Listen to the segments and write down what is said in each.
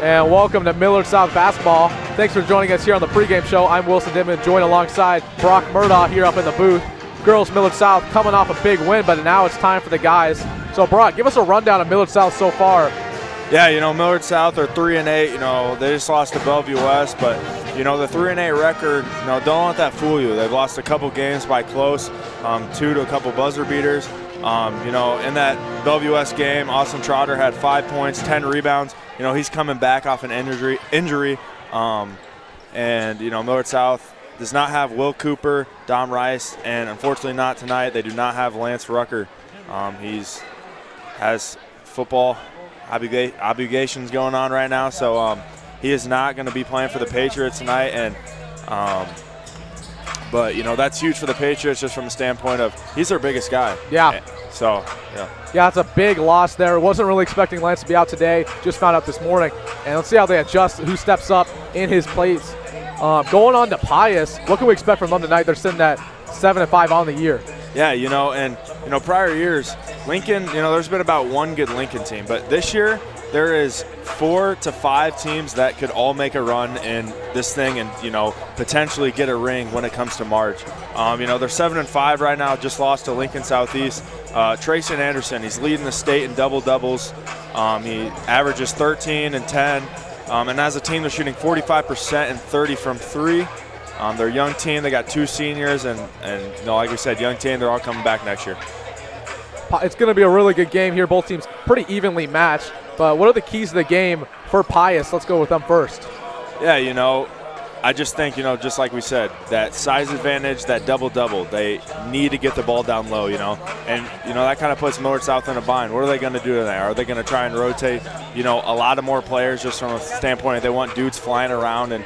And welcome to Millard South basketball. Thanks for joining us here on the pregame show. I'm Wilson Dittman, joined alongside Brock Murtaugh here up in the booth. Girls Millard South coming off a big win, but now it's time for the guys. So Brock, give us a rundown of Millard South so far. Yeah, Millard South are 3-8. They just lost to Bellevue West, but the 3-8 record, don't let that fool you. They've lost a couple games by close, 2 to a couple buzzer beaters. In that Bellevue West game, Austin Trotter had 5 points, 10 rebounds. He's coming back off an injury. Millard South does not have Will Cooper, Dom Rice, and unfortunately not tonight. They do not have Lance Rucker. Has football obligations going on right now, so he is not going to be playing for the Patriots tonight. And but that's huge for the Patriots just from the standpoint of he's their biggest guy. Yeah. So yeah, it's a big loss there. Wasn't really expecting Lance to be out today. Just found out this morning, and let's see how they adjust. Who steps up in his place? Going on to Pius, what can we expect from them tonight? They're sitting at 7-5 on the year. Yeah, and prior years, Lincoln, there's been about one good Lincoln team, but this year there is 4 to 5 teams that could all make a run in this thing and, potentially get a ring when it comes to March. They're 7-5 right now, just lost to Lincoln Southeast. Trayson Anderson, he's leading the state in double-doubles. He averages 13 and 10. And as a team, they're shooting 45% and 30 from 3. They're a young team. They got 2 seniors, and like we said, young team. They're all coming back next year. It's going to be a really good game here. Both teams pretty evenly matched. But what are the keys to the game for Pius? Let's go with them first. Yeah, I just think, just like we said, that size advantage, that double-double, they need to get the ball down low, And, that kind of puts Millard South in a bind. What are they going to do tonight? Are they going to try and rotate, a lot of more players just from a standpoint they want dudes flying around and,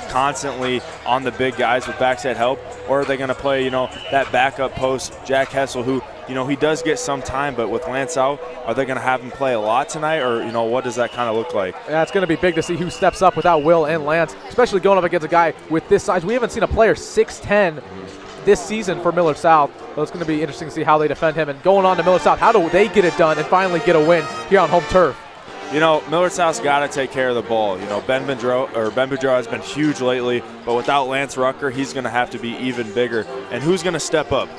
constantly on the big guys with backside help? Or are they going to play, that backup post, Jack Hessel, who, he does get some time, but with Lance out, are they going to have him play a lot tonight, or, what does that kind of look like? Yeah, it's going to be big to see who steps up without Will and Lance, especially going up against a guy with this size. We haven't seen a player 6'10" this season for Millard South, so it's going to be interesting to see how they defend him. And going on to Millard South, how do they get it done and finally get a win here on home turf? Millard South's got to take care of the ball. Ben Boudreau has been huge lately, but without Lance Rucker, he's going to have to be even bigger. And who's going to step up?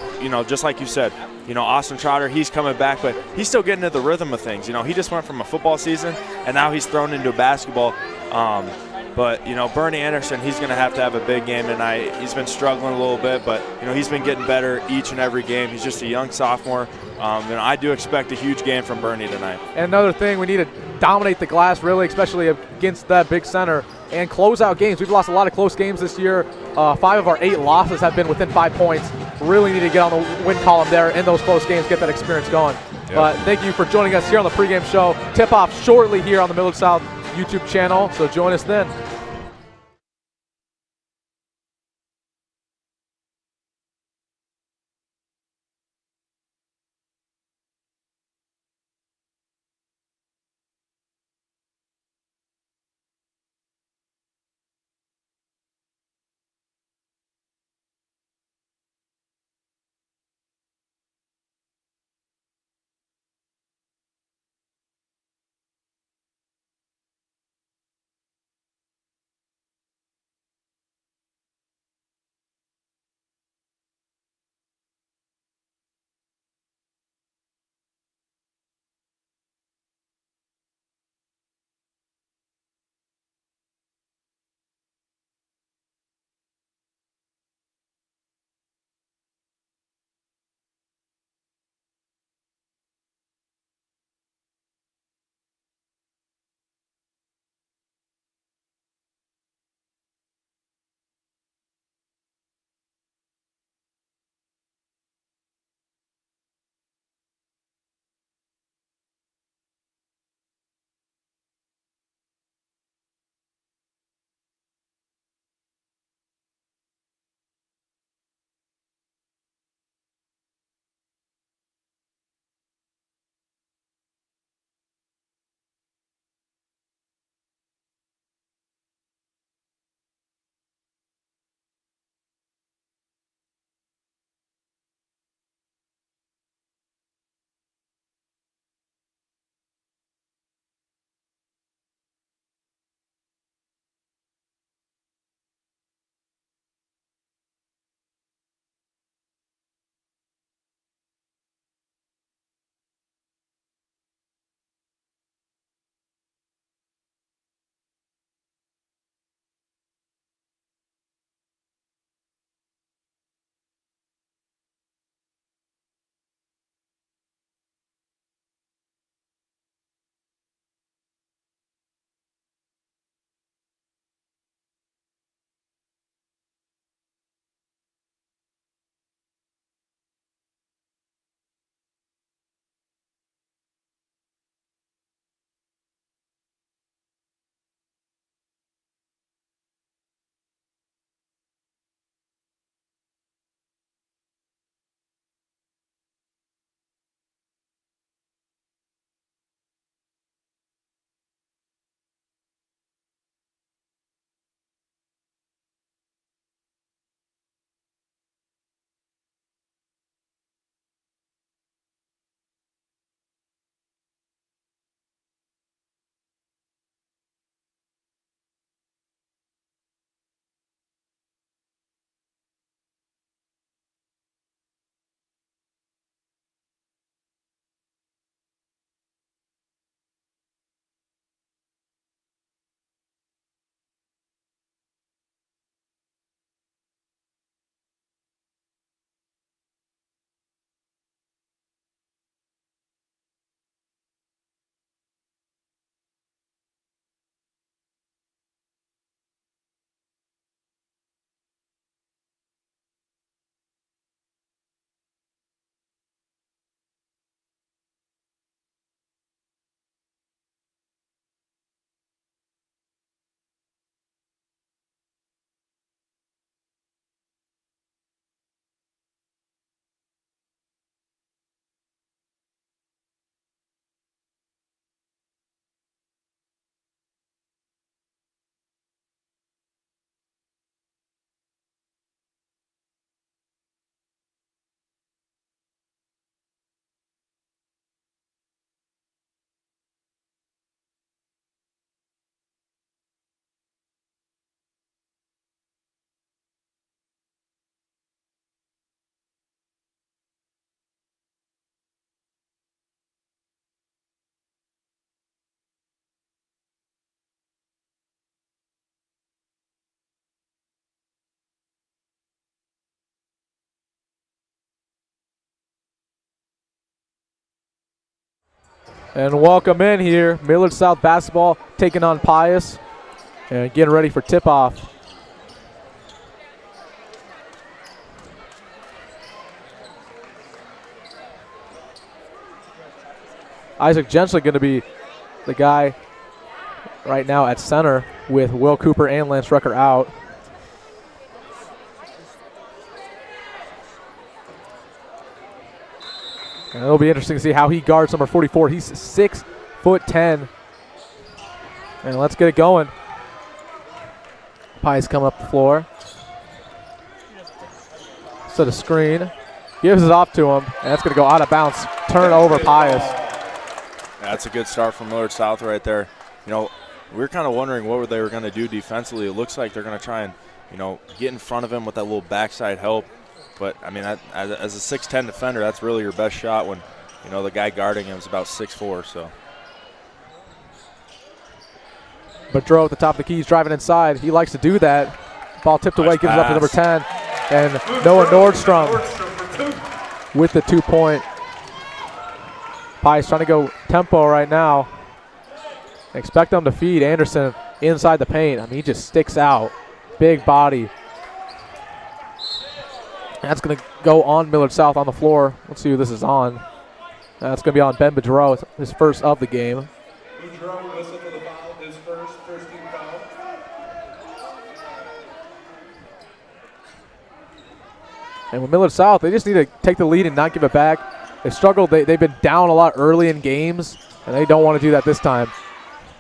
Just like you said, Austin Trotter, he's coming back, but he's still getting into the rhythm of things. He just went from a football season, and now he's thrown into basketball. But, Bernie Anderson, he's going to have a big game tonight. He's been struggling a little bit, but, he's been getting better each and every game. He's just a young sophomore. And I do expect a huge game from Bernie tonight. And another thing, we need to dominate the glass, really, especially against that big center, and close out games. We've lost a lot of close games this year. 5 of our 8 losses have been within 5 points. Really need to get on the win column there in those close games, get that experience going. Yep. But thank you for joining us here on the pregame show. Tip-off shortly here on the Millard South YouTube channel, so join us then. And welcome in here, Millard South basketball taking on Pius and getting ready for tip-off. Isaac Gentry going to be the guy right now at center with Will Cooper and Lance Rucker out. And it'll be interesting to see how he guards number 44. He's 6'10". And let's get it going. Pius coming up the floor. Set a screen. Gives it off to him. And that's going to go out of bounds. Turnover, Pius. That's a good start from Millard South right there. You know, we were kind of wondering what they were going to do defensively. It looks like they're going to try and, you know, get in front of him with that little backside help. But, I mean, as a 6'10" defender, that's really your best shot when, you know, the guy guarding him is about 6'4", so. Boudreau at the top of the key. He's driving inside. He likes to do that. Ball tipped away, gives it up to number 10. And Noah Nordstrom with the 2-point. Pius trying to go tempo right now. Expect them to feed Anderson inside the paint. I mean, he just sticks out. Big body. That's going to go on Millard South on the floor. Let's see who this is on. That's going to be on Ben Boudreau, his first of the game. Boudreau whistle for the foul, his first team foul. And with Millard South, they just need to take the lead and not give it back. They've struggled. They've been down a lot early in games, and they don't want to do that this time.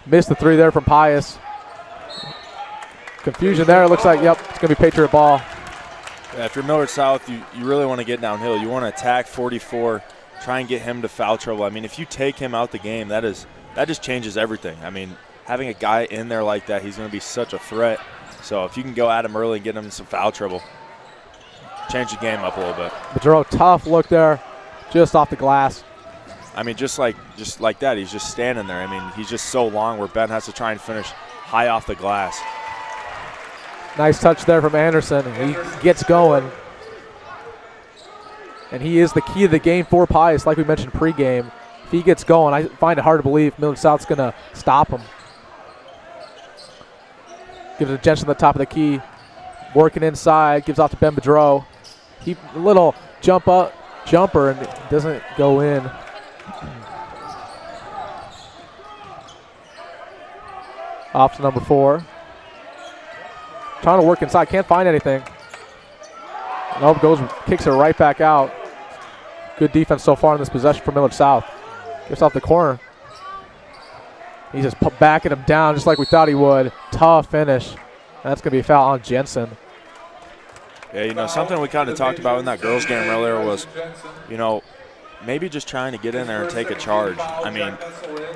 Missed the three there from Pius. Confusion there. It looks like, yep, it's going to be Patriot ball. Yeah, if you're Millard South, you really want to get downhill. You want to attack 44, try and get him to foul trouble. I mean, if you take him out the game, that just changes everything. I mean, having a guy in there like that, he's going to be such a threat. So if you can go at him early and get him in some foul trouble, change the game up a little bit. Boudreau, tough look there, just off the glass. I mean, just like that, he's just standing there. I mean, he's just so long where Ben has to try and finish high off the glass. Nice touch there from Anderson. He gets going. And he is the key to the game for Pius, like we mentioned pregame. If he gets going, I find it hard to believe Millard South's going to stop him. Gives it to Jensen at the top of the key. Working inside, gives off to Ben Boudreau. He little jumper, and it doesn't go in. Off to number 4. Trying to work inside, can't find anything. Nope, kicks it right back out. Good defense so far in this possession for Millard South. Gets off the corner. He's just backing him down just like we thought he would. Tough finish. That's going to be a foul on Jensen. Yeah, you know, something we kind of talked about in that girls' game earlier was, you know, maybe just trying to get in there and take a charge. I mean,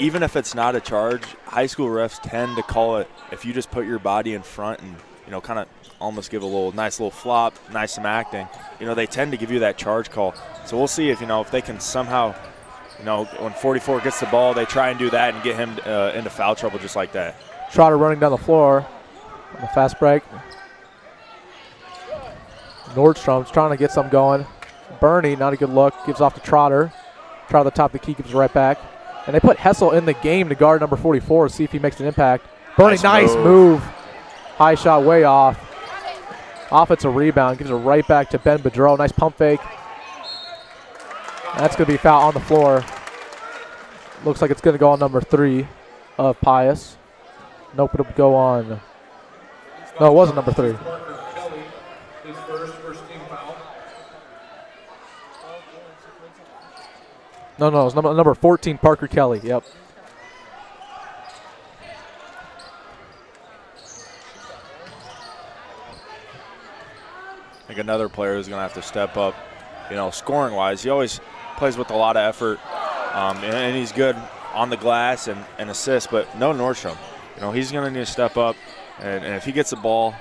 even if it's not a charge, high school refs tend to call it if you just put your body in front and, you know, kind of almost give a nice little flop, nice some acting. You know, they tend to give you that charge call. So we'll see if, you know, if they can somehow, you know, when 44 gets the ball, they try and do that and get him into foul trouble just like that. Trotter running down the floor on the fast break. Nordstrom's trying to get some going. Bernie, not a good look, gives off to Trotter. Trotter at the top of the key, gives it right back. And they put Hessel in the game to guard number 44, see if he makes an impact. Bernie, nice move. High shot way off. Offensive rebound, gives it right back to Ben Boudreau. Nice pump fake. That's going to be a foul on the floor. Looks like it's going to go on number 3 of Pius. Nope, it'll go on. No, it wasn't number 3. His first team foul. No, it was number 14, Parker Kelly. Yep. I think another player who's going to have to step up, you know, scoring-wise. He always plays with a lot of effort, and he's good on the glass and assists, but no Nordstrom. You know, he's going to need to step up, and if he gets the ball,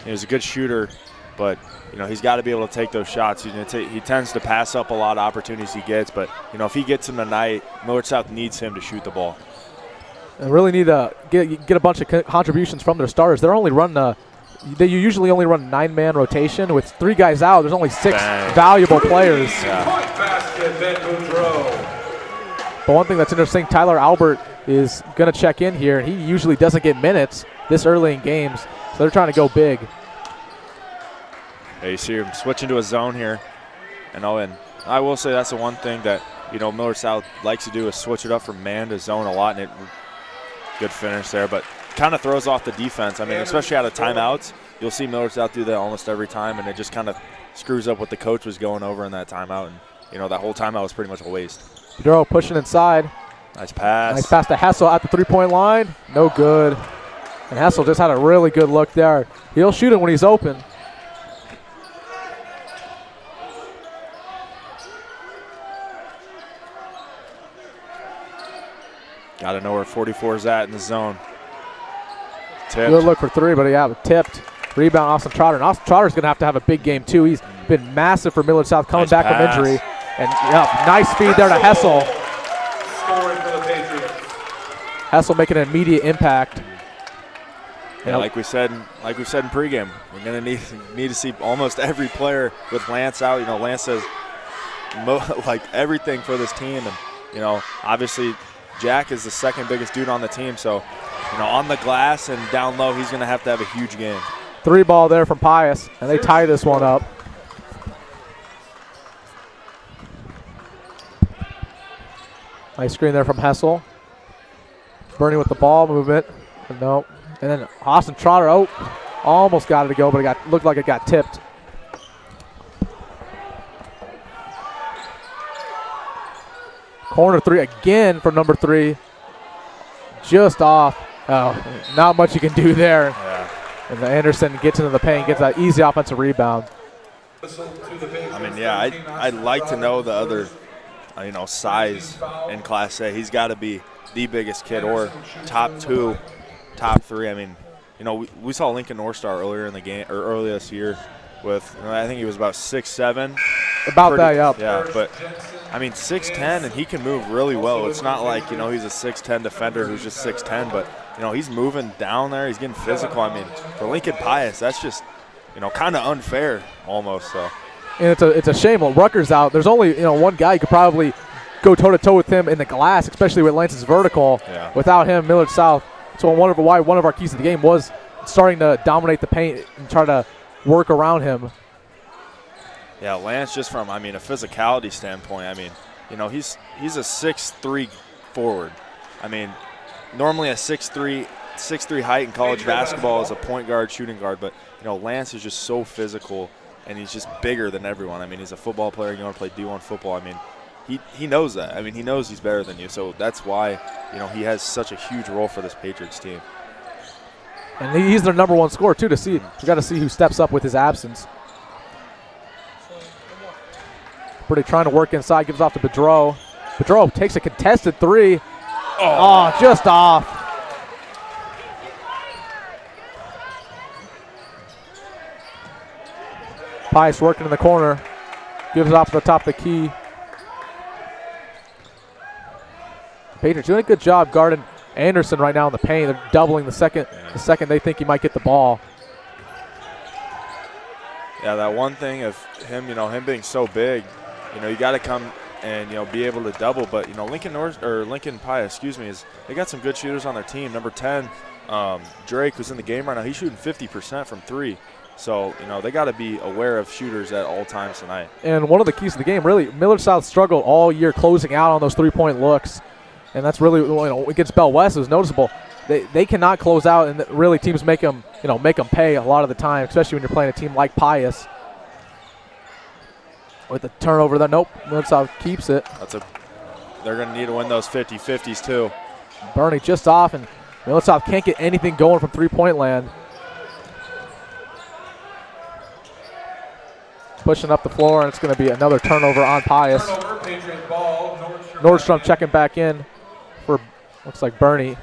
he's a good shooter, but, you know, he's got to be able to take those shots. He tends to pass up a lot of opportunities he gets, but, you know, if he gets them tonight, Millard South needs him to shoot the ball. And really need to get a bunch of contributions from their starters. They're only running they usually only run a 9-man rotation. With 3 guys out, there's only 6 valuable players. Point basket, Ben Boudreau. But one thing that's interesting, Tyler Albert is going to check in here, and he usually doesn't get minutes this early in games, so they're trying to go big. Yeah, you see him switching to a zone here. And I will say that's the one thing that, Millard South likes to do is switch it up from man to zone a lot, and good finish there, but kind of throws off the defense. I mean, especially out of timeouts, you'll see Millard South do that almost every time, and it just kind of screws up what the coach was going over in that timeout, and, that whole timeout was pretty much a waste. Pedro pushing inside. Nice pass. Nice pass to Hessel at the three-point line. No good. And Hessel just had a really good look there. He'll shoot it when he's open. Got to know where 44 is at in the zone. Tipped. Good look for three, but tipped. Rebound, Austin Trotter. And Austin Trotter's going to have a big game, too. He's been massive for Millard South coming back from injury. And, nice feed there to Hessel. Scoring for the Patriots. Hessel making an immediate impact. Yeah, like we said in pregame, we're going to need to see almost every player with Lance out. Lance says everything for this team. And, obviously Jack is the second biggest dude on the team. So, on the glass and down low, he's going to have a huge game. 3 ball there from Pius, and they tie this one up. Nice screen there from Hessel. Bernie with the ball movement. No. And then Austin Trotter, almost got it to go, but it looked like it got tipped. Corner 3 again for number 3. Just off. Oh, not much you can do there. Yeah. And Anderson gets into the paint, gets that easy offensive rebound. I mean, yeah, I'd like to know the other, size in Class A. He's got to be the biggest kid or top 2, top 3. I mean, we saw Lincoln North Star earlier in the game, or earlier this year with, I think he was about 6'7". About that, yeah. Yeah, but, I mean, 6'10", and he can move really well. It's not like, he's a 6'10 defender who's just 6'10", but, he's moving down there. He's getting physical. I mean, for Lincoln Pius, that's just, kind of unfair almost. So. And it's a shame. Well, Rutgers out. There's only, one guy who could probably go toe-to-toe with him in the glass, especially with Lance's vertical. Yeah. Without him, Millard South. So why one of our keys to the game was starting to dominate the paint and try to work around him. Yeah, Lance, just from, a physicality standpoint, he's a 6'3" forward. Normally a 6'3" height in college basketball is a point guard, shooting guard, but, Lance is just so physical, and he's just bigger than everyone. He's a football player. You want to play D1 football. He knows that. He knows he's better than you, so that's why, he has such a huge role for this Patriots team. And he's their number 1 scorer, too, we got to see who steps up with his absence. Pretty trying to work inside, gives off to Bedreau. Bedreau takes a contested 3. Oh, just off. Pius working in the corner. Gives it off to the top of the key. Patriots doing a good job guarding Anderson right now in the paint. They're doubling the second they think he might get the ball. Yeah, that one thing of him, him being so big, you got to come and, be able to double. But, Lincoln Pius, they got some good shooters on their team. Number 10, Drake, who's in the game right now, he's shooting 50% from 3. So, they got to be aware of shooters at all times tonight. And one of the keys to the game, really, Millard South struggled all year closing out on those 3-point looks. And that's really, against Bellevue West, it was noticeable. They cannot close out, and really teams make them pay a lot of the time, especially when you're playing a team like Pius. With the turnover there, nope, Millard South keeps it. They're going to need to win those 50-50s too. Bernie just off, and Millard South can't get anything going from 3-point land. Pushing up the floor, and it's going to be another turnover on Pius. Turnover, Patriot ball, Nordstrom checking back in for, looks like Bernie.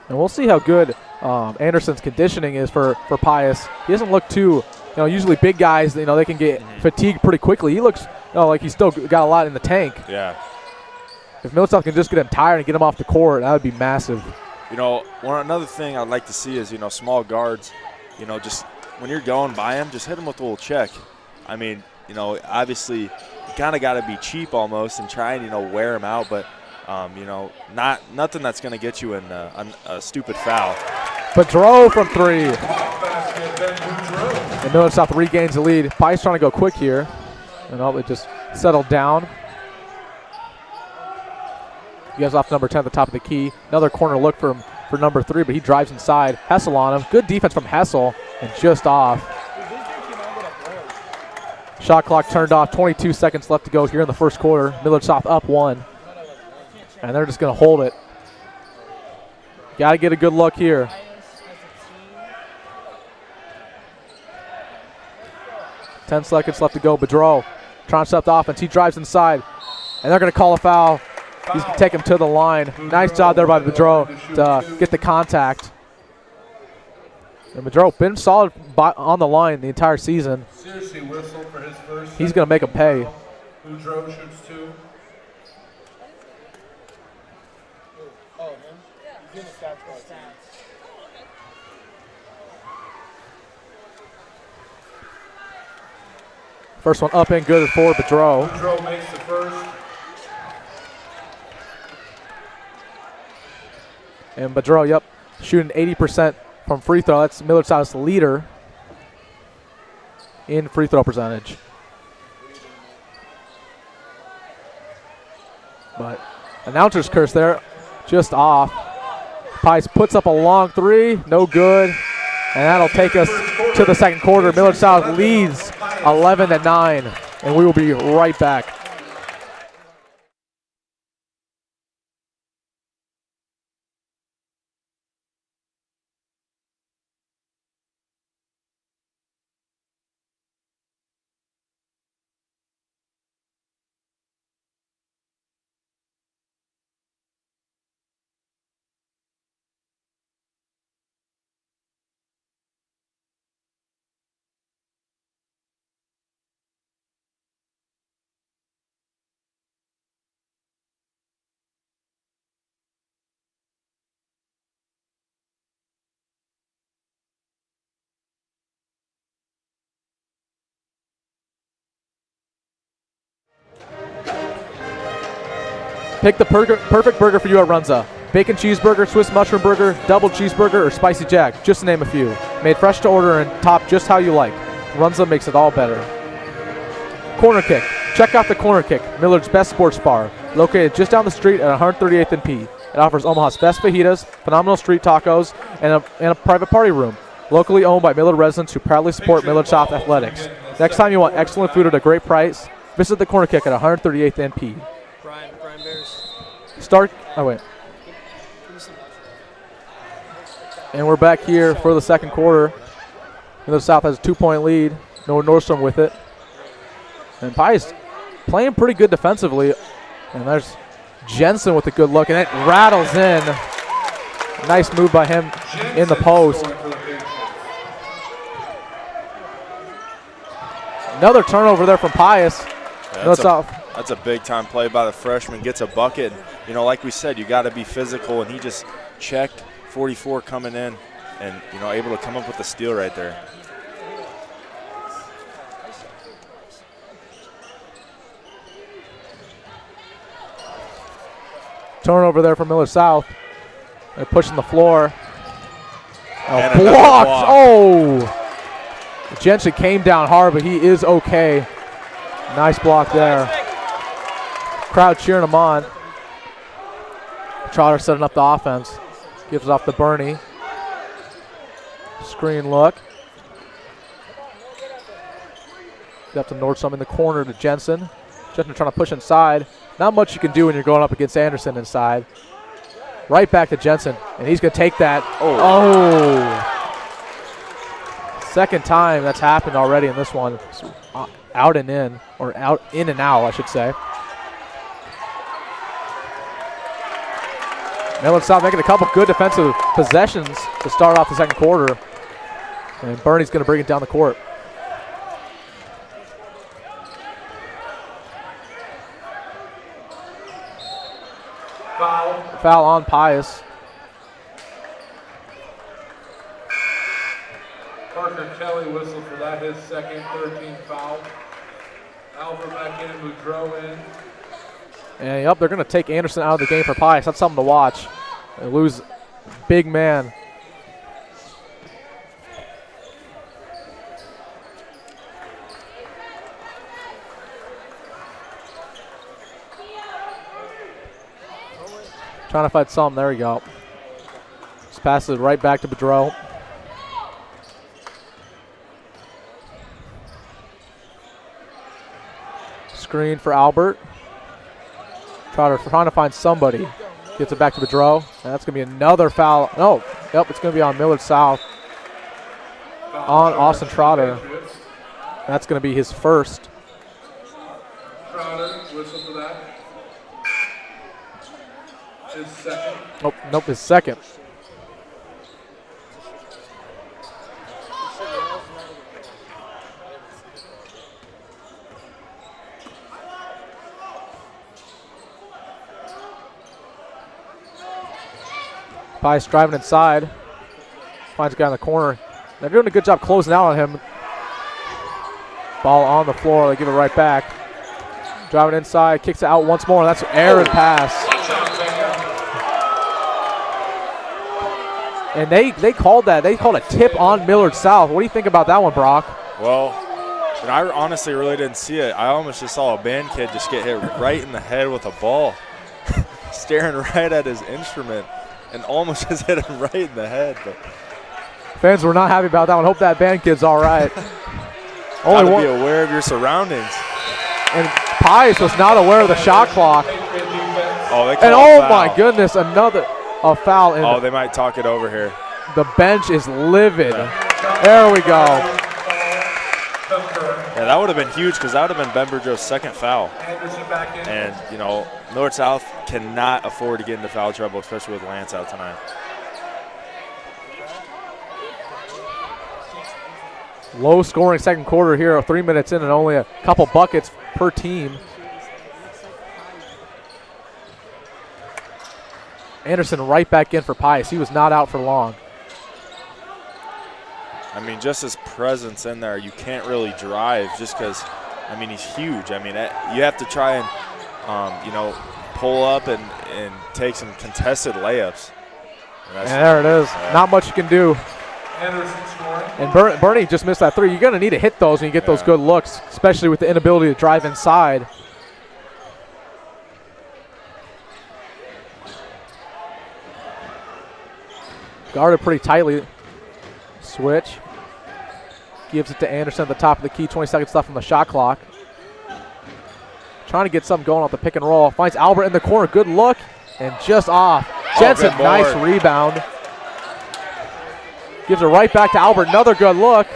And we'll see how good Anderson's conditioning is for Pius. He doesn't look too, usually big guys, they can get fatigued pretty quickly. He looks like he's still got a lot in the tank. Yeah. If Millard South can just get him tired and get him off the court, that would be massive. Another thing I'd like to see is, small guards, just when you're going by them, just hit them with a little check. I mean, obviously you kind of got to be cheap almost and try and, wear them out, but, nothing that's going to get you in a stupid foul. Pedro from 3. And Millard South regains the lead. Pius trying to go quick here. And it just settled down. He has off number 10 at the top of the key. Another corner look for number 3, but he drives inside. Hessel on him. Good defense from Hessel, and just off. Shot clock turned off. 22 seconds left to go here in the first quarter. Millard South up 1. And they're just going to hold it. Got to get a good look here. Ten seconds left to go. Bedreau trying to set the offense. He drives inside, and they're going to call a foul. He's going to take him to the line. Nice job there by Bedreau to get the contact. And Bedreau been solid on the line the entire season. Seriously, whistle for his first. He's going to make him pay. Bedreau shoots 2. Oh, him? He's in the stats. First one up and good for Bedreau. Bedreau makes the first. And Bedreau, shooting 80% from free throw. That's Millard South's leader in free throw percentage. But announcer's curse there, just off. Pius puts up a long 3, no good. And that'll take us to the second quarter. Millard South leads 11-9, and we will be right back. Pick the perfect burger for you at Runza. Bacon cheeseburger, Swiss mushroom burger, double cheeseburger, or spicy jack, just to name a few. Made fresh to order and topped just how you like. Runza makes it all better. Corner Kick. Check out the Corner Kick, Millard's best sports bar, located just down the street at 138th and P. It offers Omaha's best fajitas, phenomenal street tacos, and a private party room. Locally owned by Millard residents who proudly support Millard South Athletics. Next time you want excellent food at a great price, visit the Corner Kick at 138th and P. Brian Bears. And we're back here for the second quarter. Millard South has a 2-point lead. Noah Nordstrom with it. And Pius playing pretty good defensively. And there's Jensen with a good look, and it rattles in. Nice move by him in the post. Another turnover there from Pius. That's a big-time play by the freshman. Gets a bucket. Like we said, you got to be physical, and he just checked 44 coming in and, able to come up with the steal right there. Turnover there from Millard South. They're pushing the floor. And blocked. Oh! Jensen came down hard, but he is okay. Nice block there. Crowd cheering him on. Trotter setting up the offense. Gives it off to Bernie. Screen look. Up to Nordstrom in the corner to Jensen. Jensen trying to push inside. Not much you can do when you're going up against Anderson inside. Right back to Jensen, and he's going to take that. Oh! Second time that's happened already in this one. Out and in, or out in and out, I should say. Millard South making a couple good defensive possessions to start off the second quarter. And Bernie's going to bring it down the court. Foul on Pius. Kelly whistled for that, his second 13th foul. Albert back in, Murtaugh in. And yep, they're going to take Anderson out of the game for Pius. That's something to watch. They lose big man. Trying to find something. There we go. Just passes it right back to Murtaugh. Screen for Albert. Trying to find somebody. Gets it back to Murtaugh. And that's going to be another foul. No. Yep, it's going to be on Millard South. On Austin Trotter. That's going to be his first. Trotter, whistle for that. His second. Nope, his second. Pius driving inside. Finds a guy in the corner. They're doing a good job closing out on him. Ball on the floor. They give it right back. Driving inside. Kicks it out once more. That's an errant pass. And they called that. They called a tip on Millard South. What do you think about that one, Brock? Well, I honestly really didn't see it. I almost just saw a band kid just get hit right in the head with a ball. Staring right at his instrument. And almost just hit him right in the head. But fans were not happy about that one. Hope that band kid's all right. Only one. Be aware of your surroundings. And Pius was not aware of the shot clock. Oh, they and oh foul. My goodness, another foul. Oh, they might talk it over here. The bench is livid. Yeah. There we go. Yeah, that would have been huge because that would have been Bembridge's second foul. And, you know, Millard South cannot afford to get into foul trouble, especially with Lance out tonight. Low scoring second quarter here, 3 minutes in and only a couple buckets per team. Anderson right back in for Pius. He was not out for long. I mean, just his presence in there, you can't really drive just because, I mean, he's huge. I mean, you have to try and, you know, pull up and take some contested layups. And there it is. Not much you can do. And Bernie just missed that three. You're going to need to hit those when you get those good looks, especially with the inability to drive inside. Guarded pretty tightly. Switch. Gives it to Anderson at the top of the key. 20 seconds left on the shot clock. Trying to get something going off the pick and roll. Finds Albert in the corner. Good look. And just off. Jensen, nice rebound. Gives it right back to Albert. Another good look.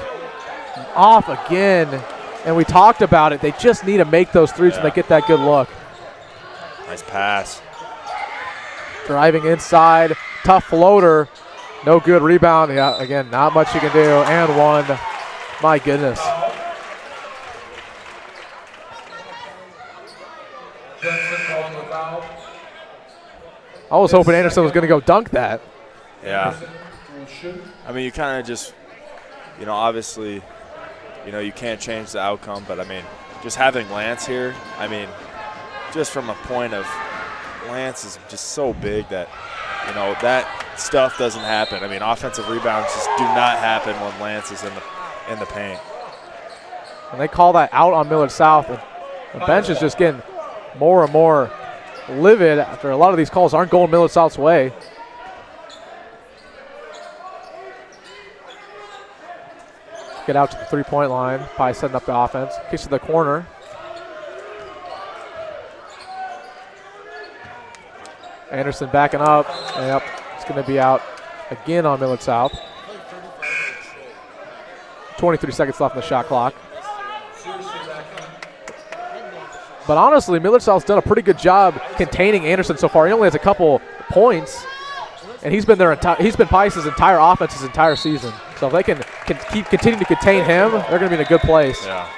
Off again. And we talked about it. They just need to make those threes when they get that good look. Nice pass. Driving inside. Tough floater. No good rebound. Yeah, again, not much you can do. And one. My goodness. I was hoping Anderson was going to go dunk that. Yeah. I mean, you kind of just, you know, obviously, you know, you can't change the outcome. But, I mean, just having Lance here, I mean, just from a point of Lance is just so big that, you know, that stuff doesn't happen. I mean, offensive rebounds just do not happen when Lance is in the paint. And they call that out on Millard South. And the bench is just getting more and more livid after a lot of these calls aren't going Millard South's way. Get out to the three-point line. Pius setting up the offense. Kicks to the corner. Anderson backing up. Yep, it's going to be out again on Millard South. 23 seconds left on the shot clock. But honestly, Millard South's done a pretty good job containing Anderson so far. He only has a couple points, and he's been Pius's entire offense his entire season. So if they can keep continuing to contain him, they're going to be in a good place. Yeah.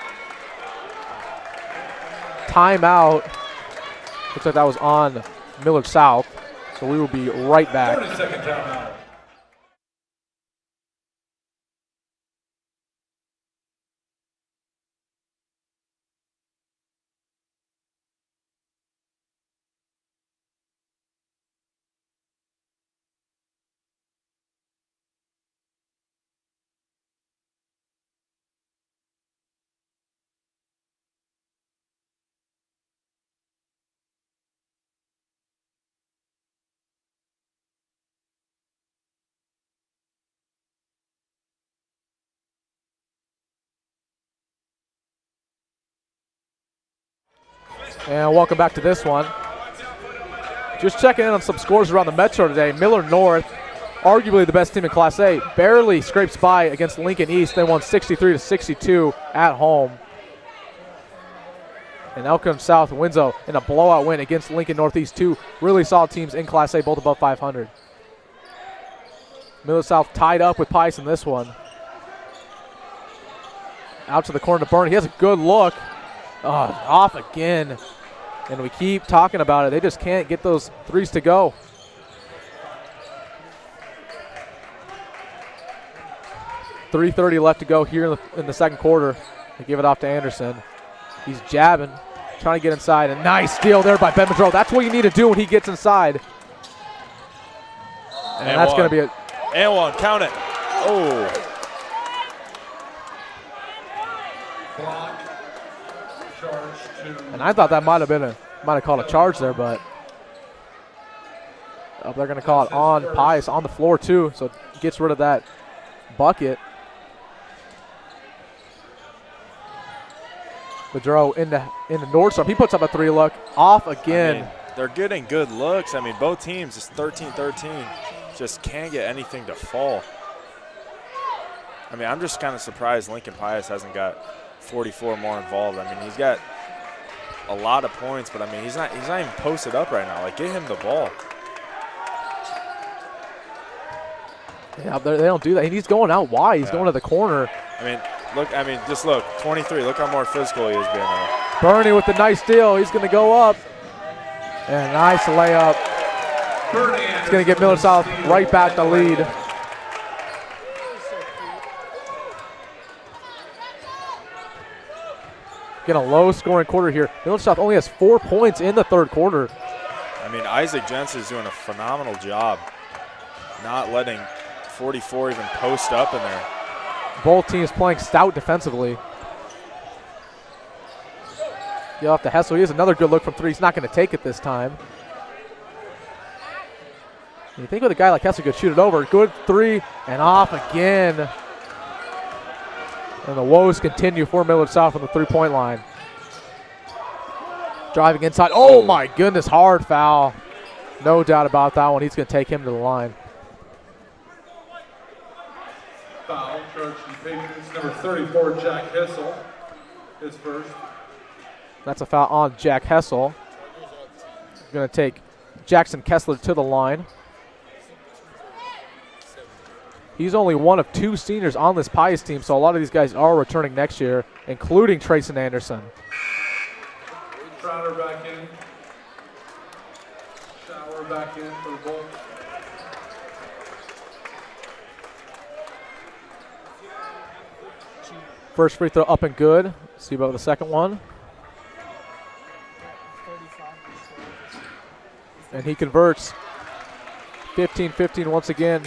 Timeout. Looks like that was on Millard South. So we will be right back. 30-second timeout. And welcome back to this one. Just checking in on some scores around the Metro today. Millard North, arguably the best team in Class A, barely scrapes by against Lincoln East. They won 63-62 at home. And Lincoln South wins in a blowout win against Lincoln Northeast, two really solid teams in Class A, both above 500. Millard South tied up with Pius in this one. Out to the corner to Burney. He has a good look. Off again. And we keep talking about it. They just can't get those threes to go. .330 left to go here in the second quarter. They give it off to Anderson. He's jabbing, trying to get inside. A nice steal there by Ben Madro. That's what you need to do when he gets inside. And that's going to be it. And one, count it. Oh. And I thought that might have called a charge there, but they're going to call it on Pius on the floor too, so it gets rid of that bucket. Madro in the Nordstrom. He puts up a three look. Off again. I mean, they're getting good looks. I mean, both teams, it's 13-13. Just can't get anything to fall. I mean, I'm just kind of surprised Lincoln Pius hasn't got 44 more involved. I mean, he's got a lot of points, but I mean, he's not even posted up right now. Like, get him the ball. Yeah, they don't do that. He's going out wide. He's going to the corner. I mean, just look, 23. Look how more physical he is being there. Burney with the nice steal. He's going to go up. And a nice layup. It's going to get Millard South right back the lead. Get a low-scoring quarter here. Millard South only has 4 points in the third quarter. I mean, Isaac Jensen is doing a phenomenal job not letting 44 even post up in there. Both teams playing stout defensively. Get off to Hessel. He has another good look from three. He's not going to take it this time. You think with a guy like Hessel could shoot it over. Good three and off again. And the woes continue for Millard South on the three-point line. Driving inside. Oh, my goodness, hard foul. No doubt about that one. He's going to take him to the line. Foul, charged to Patriots, number 34, Jack Hissel, his first. That's a foul on Jack Hessel. Going to take Jackson Kessler to the line. He's only one of 2 seniors on this Pius team, so a lot of these guys are returning next year, including Trayson Anderson. Trotter back in. Shower back in for the Bulls. First free throw up and good. See about the second one. And he converts. 15-15 once again.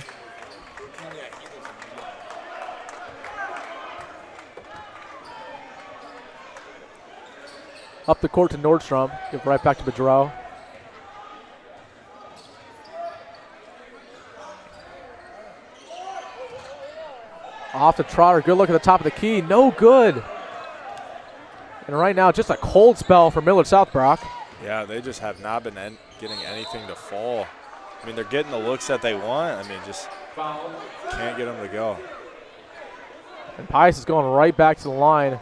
Up the court to Nordstrom. Give right back to Bedrow. Off to Trotter. Good look at the top of the key. No good. And right now, just a cold spell for Millard South, Brock. Yeah, they just have not been getting anything to fall. I mean, they're getting the looks that they want. I mean, just can't get them to go. And Pius is going right back to the line.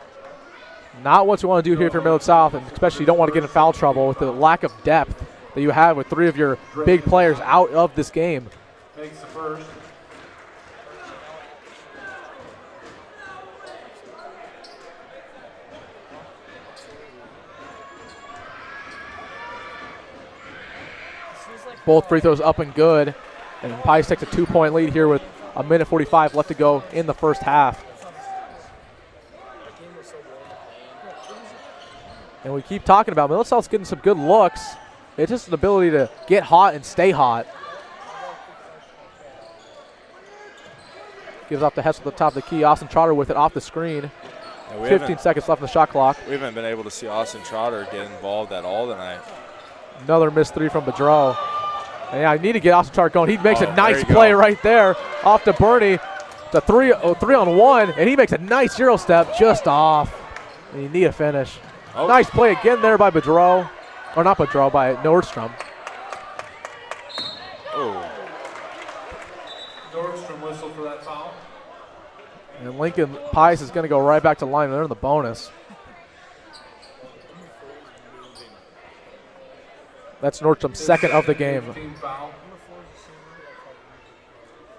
Not what you want to do here for Millard South, and especially you don't want to get in foul trouble with the lack of depth that you have with 3 of your big players out of this game. Makes the first. Both free throws up and good. And Pius takes a 2-point lead here with a minute 45 left to go in the first half. And we keep talking about Millard South's getting some good looks. It's just an ability to get hot and stay hot. Gives off to Hess at the top of the key. Austin Trotter with it off the screen. 15 seconds left on the shot clock. We haven't been able to see Austin Trotter get involved at all tonight. Another missed 3 from Bedrow. And yeah, I need to get Austin Trotter going. He makes a nice play right there. Off to Burney. The 3-on-1, and he makes a nice Euro step just off. And you need a finish. Oh. Nice play again there by Bedreau. Or not Bedreau, by Nordstrom. Oh. Nordstrom whistle for that foul. And Lincoln Pius is going to go right back to the line. They're in the bonus. That's Nordstrom's second of the game. 15 foul.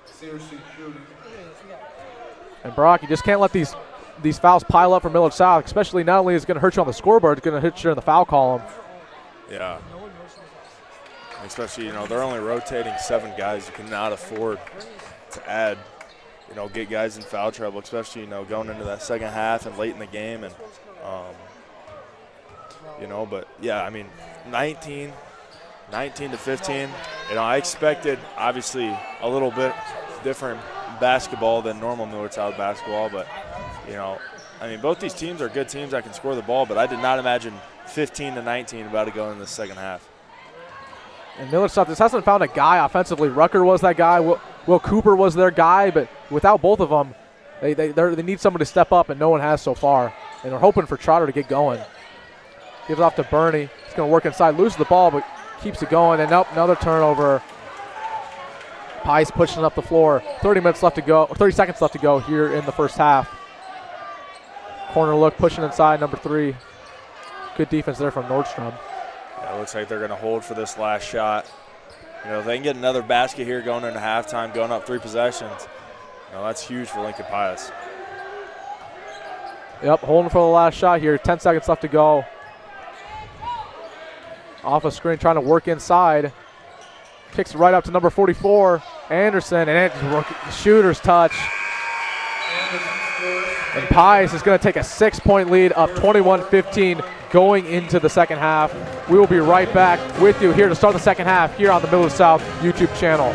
Seriously shooting. And Brock, you just can't let these fouls pile up for Millard South, especially not only is it going to hurt you on the scoreboard, it's going to hurt you in the foul column. Yeah. Especially, they're only rotating 7 guys. You cannot afford to add, get guys in foul trouble, especially, going into that second half and late in the game. And, but, yeah, I mean, 19 to 15. I expected, obviously, a little bit different basketball than normal Millard South basketball. But, both these teams are good teams that can score the ball, but I did not imagine 15 to 19 about to go in the second half. And Millard South just hasn't found a guy offensively. Rucker was that guy. Will Cooper was their guy, but without both of them, they need somebody to step up, and no one has so far. And they're hoping for Trotter to get going. Gives off to Bernie. He's going to work inside, loses the ball, but keeps it going. And nope, another turnover. Pius pushing up the floor. 30 seconds left to go here in the first half. Corner look, pushing inside, number 3. Good defense there from Nordstrom. Yeah, it looks like they're going to hold for this last shot. If they can get another basket here going into halftime, going up 3 possessions, that's huge for Lincoln Pius. Yep, holding for the last shot here. 10 seconds left to go. Off a screen, trying to work inside. Kicks it right up to number 44, Anderson, and it's shooter's touch. And Pius is going to take a 6-point lead, up 21-15 going into the second half. We will be right back with you here to start the second half here on the Millard South YouTube channel.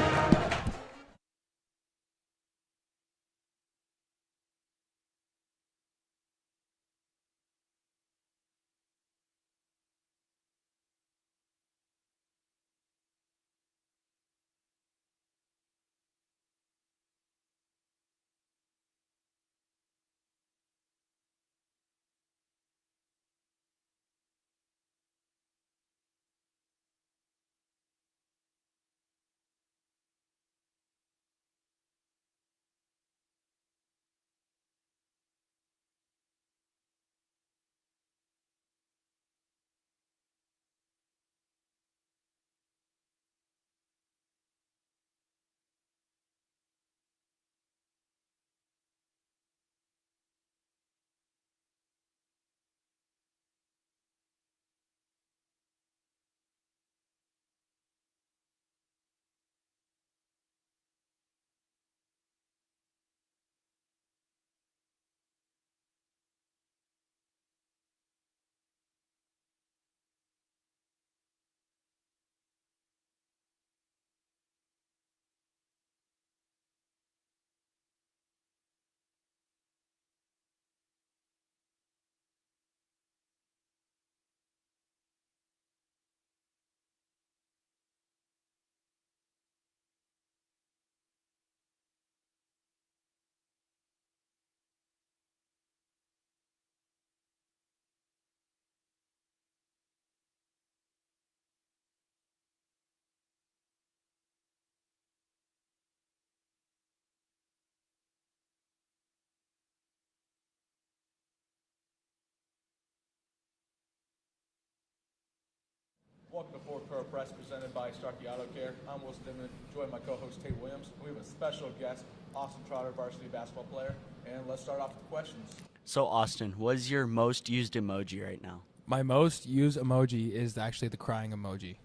Welcome to Ford Pro Press, presented by Starkey Auto Care. I'm Will Dittman, joined by co-host Tate Williams. We have a special guest, Austin Trotter, varsity basketball player. And let's start off with the questions. So, Austin, what is your most used emoji right now? My most used emoji is actually the crying emoji.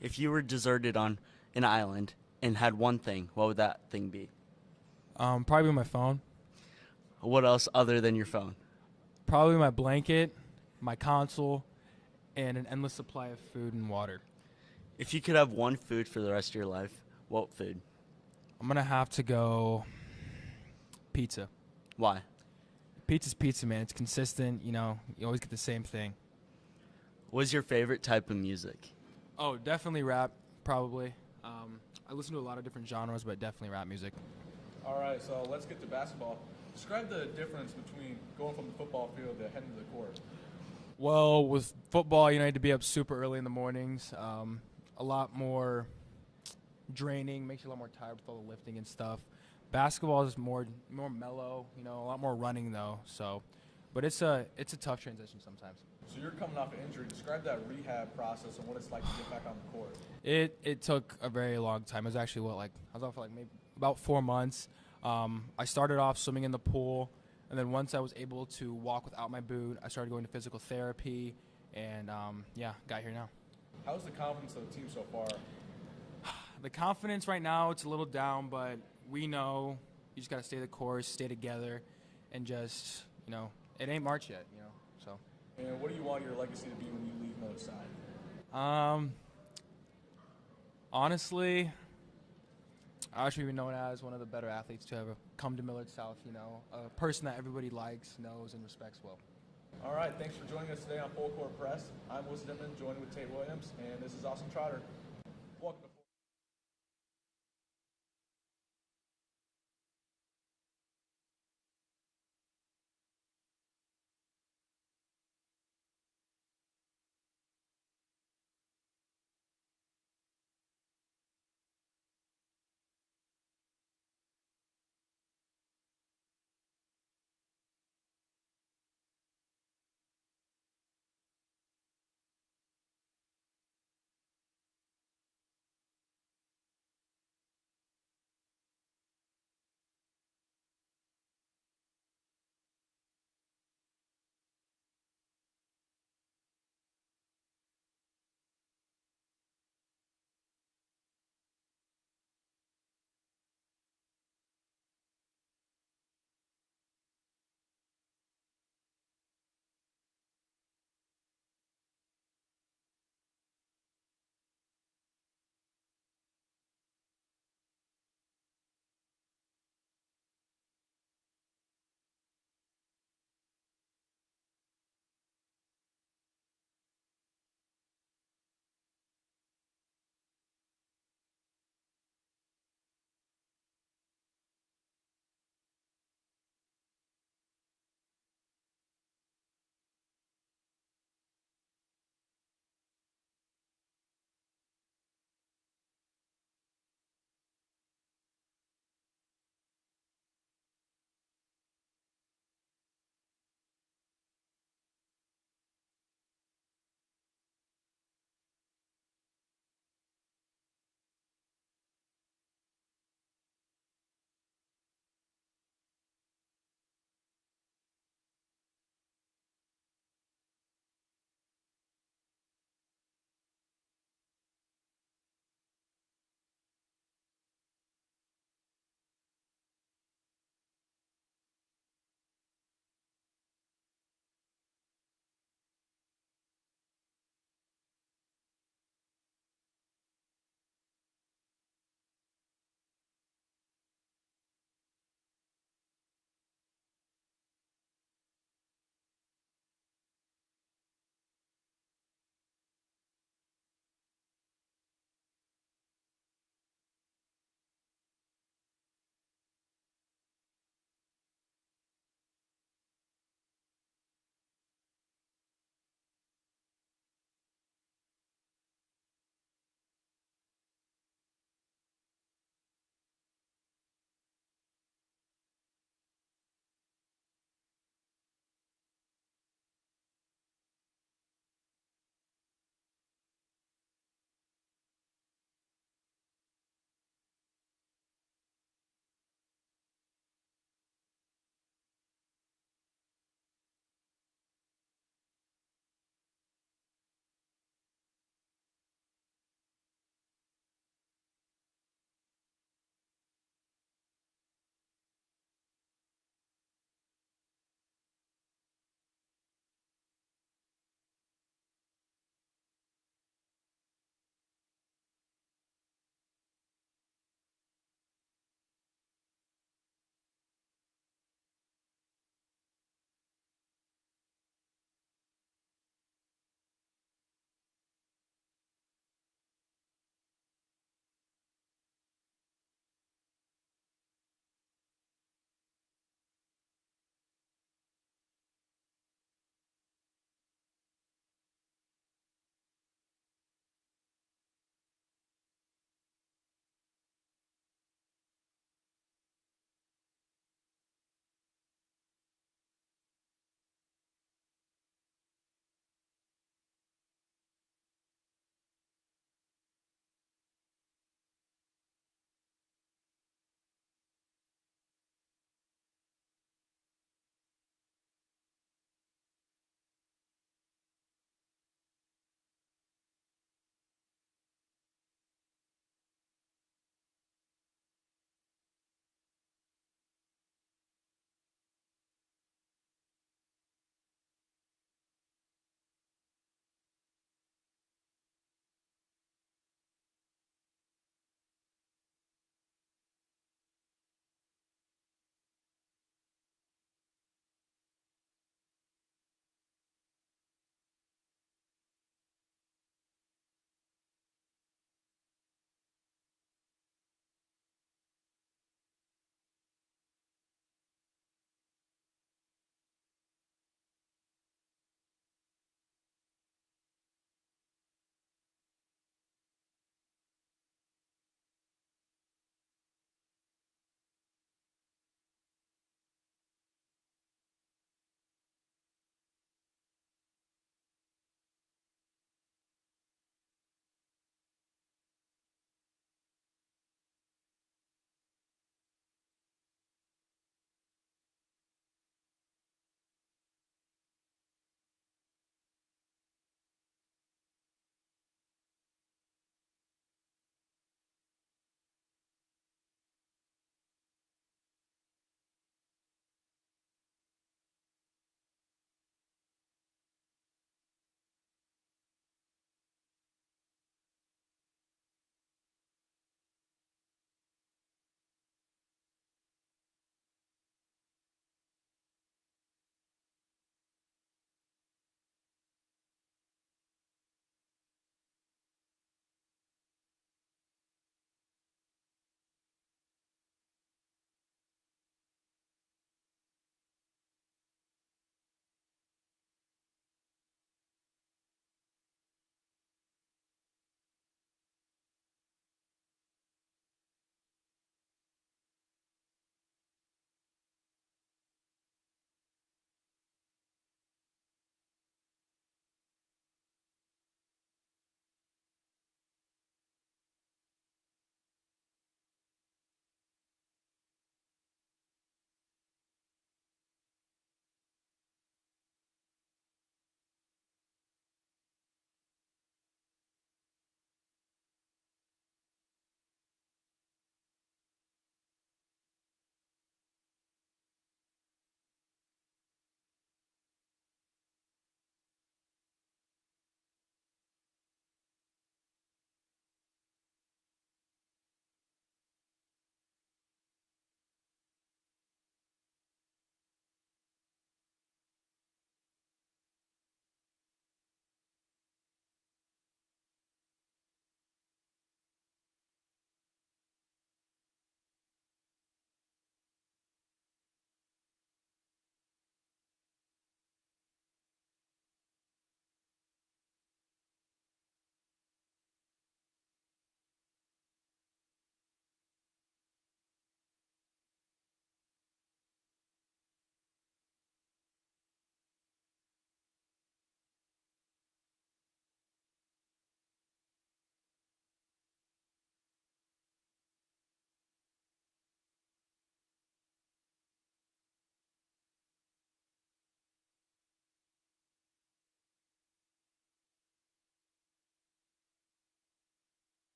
If you were deserted on an island and had one thing, what would that thing be? Probably my phone. What else other than your phone? Probably my blanket, my console, and an endless supply of food and water. If you could have one food for the rest of your life, what food? I'm going to have to go pizza. Why? Pizza's pizza, man. It's consistent. You always get the same thing. What's your favorite type of music? Oh, definitely rap, probably. I listen to a lot of different genres, but definitely rap music. All right, so let's get to basketball. Describe the difference between going from the football field to heading to the court. Well, with football, you know, you had to be up super early in the mornings. A lot more draining, makes you a lot more tired with all the lifting and stuff. Basketball is more mellow, you know, a lot more running though. So, but it's a tough transition sometimes. So you're coming off an injury. Describe that rehab process and what it's like to get back on the court. It took a very long time. It was actually I was off for like maybe about 4 months. I started off swimming in the pool, and then once I was able to walk without my boot, I started going to physical therapy, and got here now. How's the confidence of the team so far? The confidence right now, it's a little down, but we know you just got to stay the course, stay together, and just, you know, it ain't March yet, you know, so. And what do you want your legacy to be when you leave Millard South? Honestly, I should be known as one of the better athletes to ever come to Millard South, you know, a person that everybody likes, knows, and respects well. All right, thanks for joining us today on Full Court Press. I'm Will Dittman, joined with Tate Williams, and this is Austin Trotter. Welcome to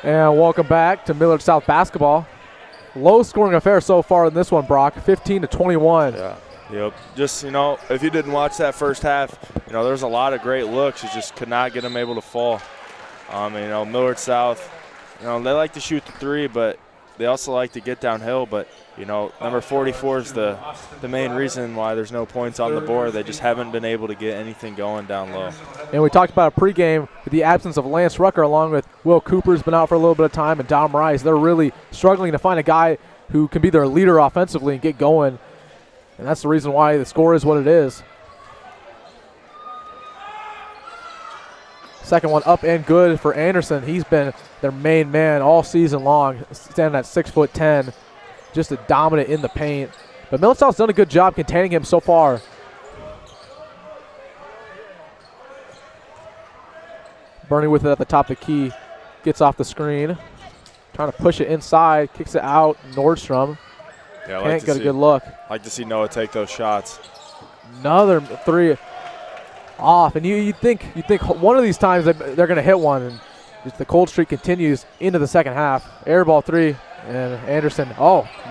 And welcome back to Millard South basketball. Low scoring affair so far in this one, Brock, 15-21. Yeah. Yep. Just, if you didn't watch that first half, there's a lot of great looks. You just could not get them able to fall. Millard South, they like to shoot the three, but they also like to get downhill. But, number 44 is the main reason why there's no points on the board. They just haven't been able to get anything going down low. And we talked about a pregame with the absence of Lance Rucker, along with Will Cooper's been out for a little bit of time, and Dom Rice. They're really struggling to find a guy who can be their leader offensively and get going. And that's the reason why the score is what it is. Second one up and good for Anderson. He's been their main man all season long, standing at 6'10", just a dominant in the paint. But Millard South's done a good job containing him so far. Bernie with it at the top of the key, gets off the screen, trying to push it inside, kicks it out. Nordstrom. Yeah, Can't get a good look. Like to see Noah take those shots. Another three off, and you think one of these times they're going to hit one, and just the cold streak continues into the second half. Air ball three, and Anderson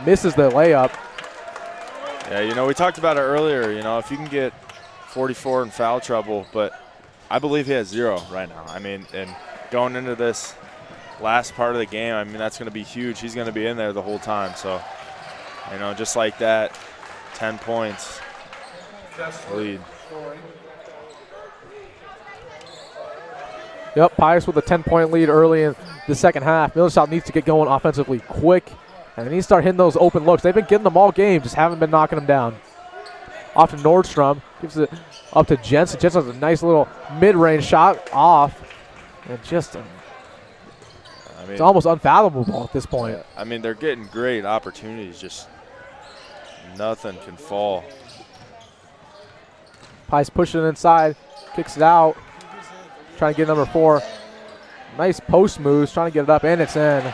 misses the layup. Yeah, we talked about it earlier. If you can get 44 in foul trouble, but I believe he has 0 right now. And going into this last part of the game, that's going to be huge. He's going to be in there the whole time. So, just like that, 10 points lead. Yep, Pius with a 10-point lead early in the second half. Millard South needs to get going offensively quick, and they need to start hitting those open looks. They've been getting them all game, just haven't been knocking them down. Off to Nordstrom, gives it up to Jensen. Jensen has a nice little mid-range shot off, and just it's almost unfathomable at this point. They're getting great opportunities, just nothing can fall. Pius pushing it inside, kicks it out, trying to get number 4. Nice post moves, trying to get it up, and it's in.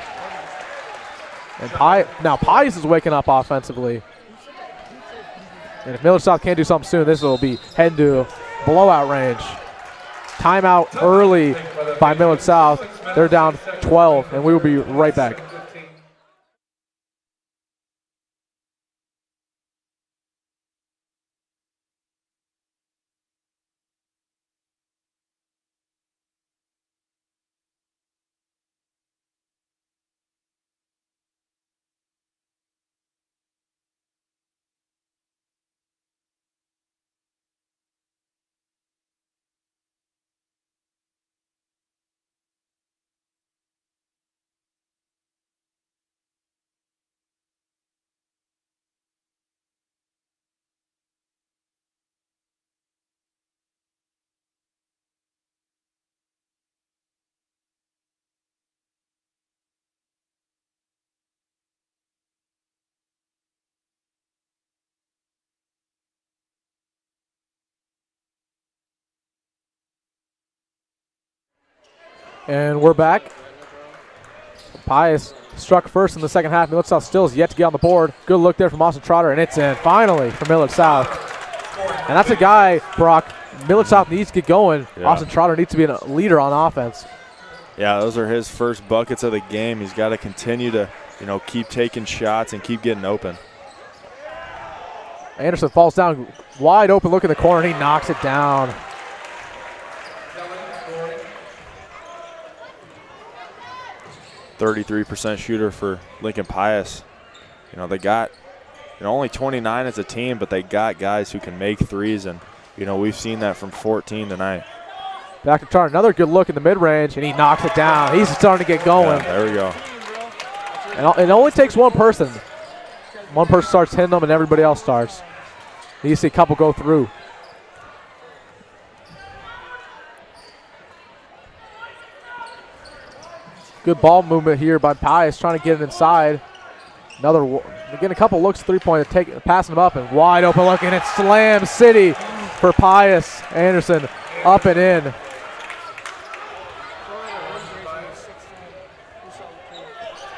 And now Pius is waking up offensively. And if Millard South can't do something soon, this will be heading to blowout range. Timeout early by Millard South. They're down 12, and we will be right back. And we're back. Pius struck first in the second half. Millard South still is yet to get on the board. Good look there from Austin Trotter, and it's in finally for Millard South. And that's a guy, Brock, Millard South needs to get going. Yeah. Austin Trotter needs to be a leader on offense. Yeah, those are his first buckets of the game. He's got to continue to, keep taking shots and keep getting open. Anderson falls down wide open, look in the corner, and he knocks it down. .33% shooter for Lincoln Pius. They got, only 29 as a team, but they got guys who can make threes, and, we've seen that from 14 tonight. Back to Trotter, another good look in the mid-range, and he knocks it down. He's starting to get going. Yeah, there we go. And it only takes one person. One person starts hitting them, and everybody else starts. You see a couple go through. Good ball movement here by Pius, trying to get it inside. Getting a couple looks, three-point, passing them up, and wide open look, and it's Slam City for Pius. Anderson up and in.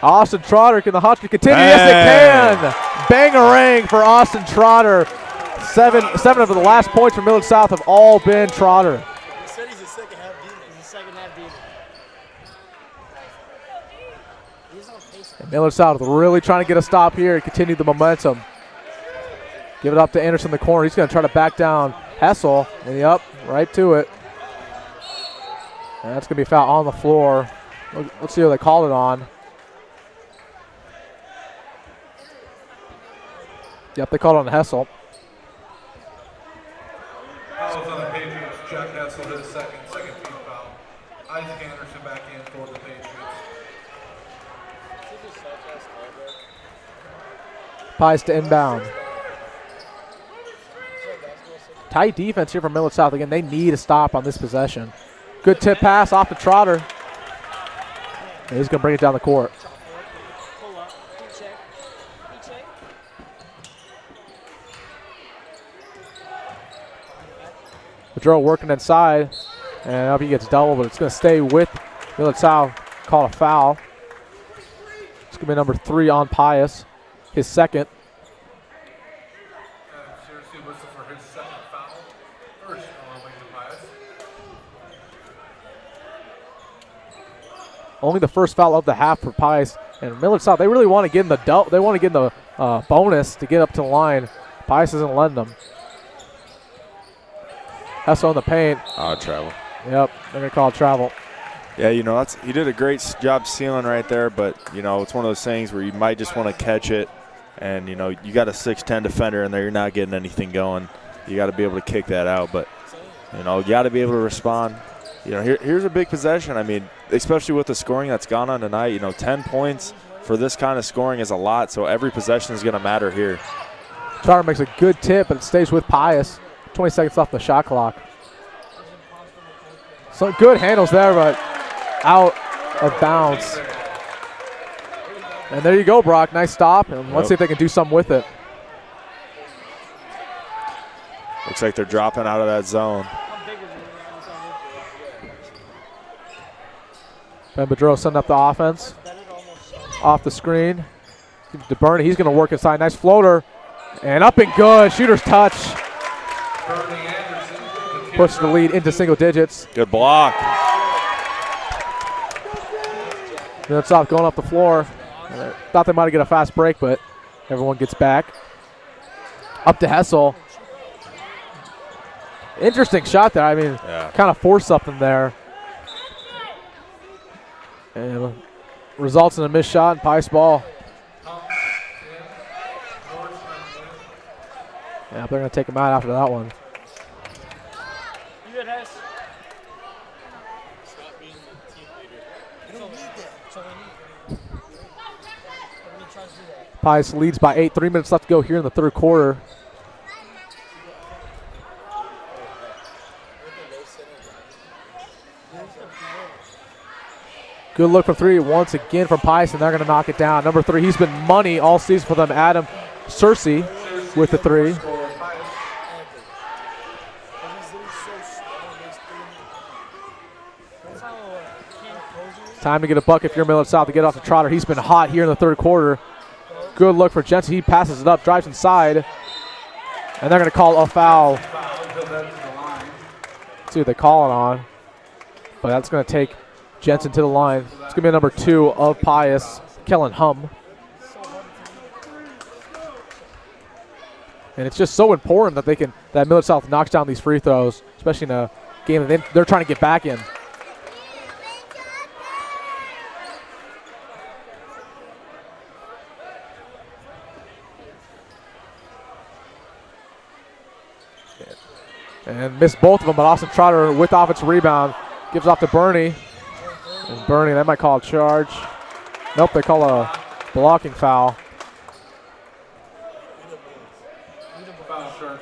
Austin Trotter, can the hot streak continue? Bang. Yes, it can. Bang-a-rang for Austin Trotter. Seven of the last points for Millard South have all been Trotter. He said he's a second half demon. Millard South really trying to get a stop here and continue the momentum. Give it up to Anderson in the corner. He's going to try to back down Hessel. And up, right to it. And that's going to be a foul on the floor. Let's see who they called it on. Yep, they called it on Hessel. Fouls on the Patriots. Jack Hessel his second team foul. Isaac Anderson back in for the Patriots. Pius to inbound. Tight defense here from Millard South. Again, they need a stop on this possession. Good tip pass off to Trotter. And he's going to bring it down the court. Pedro working inside. And up he gets double, but it's going to stay with Millard South. Call a foul. It's going to be number 3 on Pius. His second. Seriously whistle for his second foul. First on Lincoln Pius. Only the first foul of the half for Pius. And Millard South, they really want to get in the bonus to get up to the line. Pius isn't letting them. Hessel in the paint. Travel. Yep, they're going to call it travel. Yeah, he did a great job sealing right there, but, it's one of those things where you might just want to catch it. And, you got a 6'10" defender in there. You're not getting anything going. You got to be able to kick that out. But, you got to be able to respond. Here's a big possession. I mean, especially with the scoring that's gone on tonight, 10 points for this kind of scoring is a lot. So every possession is going to matter here. Charter makes a good tip, but it stays with Pius. 20 seconds left the shot clock. Some good handles there, but out of bounds. And there you go, Brock. Nice stop, and let's see if they can do something with it. Looks like they're dropping out of that zone. Ben Bedreau sending up the offense. Off the screen. To Bernie. He's going to work inside. Nice floater. And up and good. Shooter's touch. Push the lead into single digits. Good block. Millard South going up the floor. Thought they might get a fast break, but everyone gets back. Up to Hessel. Interesting shot there. I mean, kind of forced something there. And results in a missed shot and Pius ball. Yeah, they're going to take him out after that one. Pius leads by 8. 3 minutes left to go here in the third quarter. Good look for 3 once again from Pius, and they're going to knock it down. Number 3, he's been money all season for them. Adam Searcy with the 3. Time to get a bucket if you're Millard South to get off the Trotter. He's been hot here in the third quarter. Good look for Jensen. He passes it up, drives inside. And they're going to call a foul. Let's see what they call it on. But that's going to take Jensen to the line. It's going to be number 2 of Pius, Kellen Hum. And it's just so important that Millard South knocks down these free throws, especially in a game that they're trying to get back in. And missed both of them, but Austin Trotter with offensive rebound gives off to Bernie. And Bernie, they might call a charge. Nope, they call a blocking foul.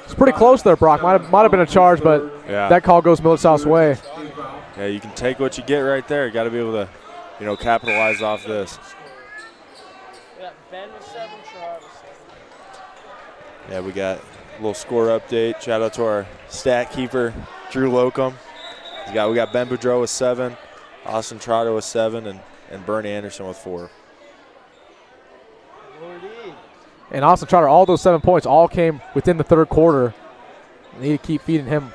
It's pretty close there, Brock. Might have been a charge, but that call goes Millard South's way. Yeah, you can take what you get right there. You got to be able to, capitalize off this. Yeah, we got a little score update. Shout out to our stat keeper, Drew Locum. We got Ben Boudreau with 7, Austin Trotter with 7, and Bernie Anderson with 4. And Austin Trotter, all those 7 points all came within the third quarter. They need to keep feeding him.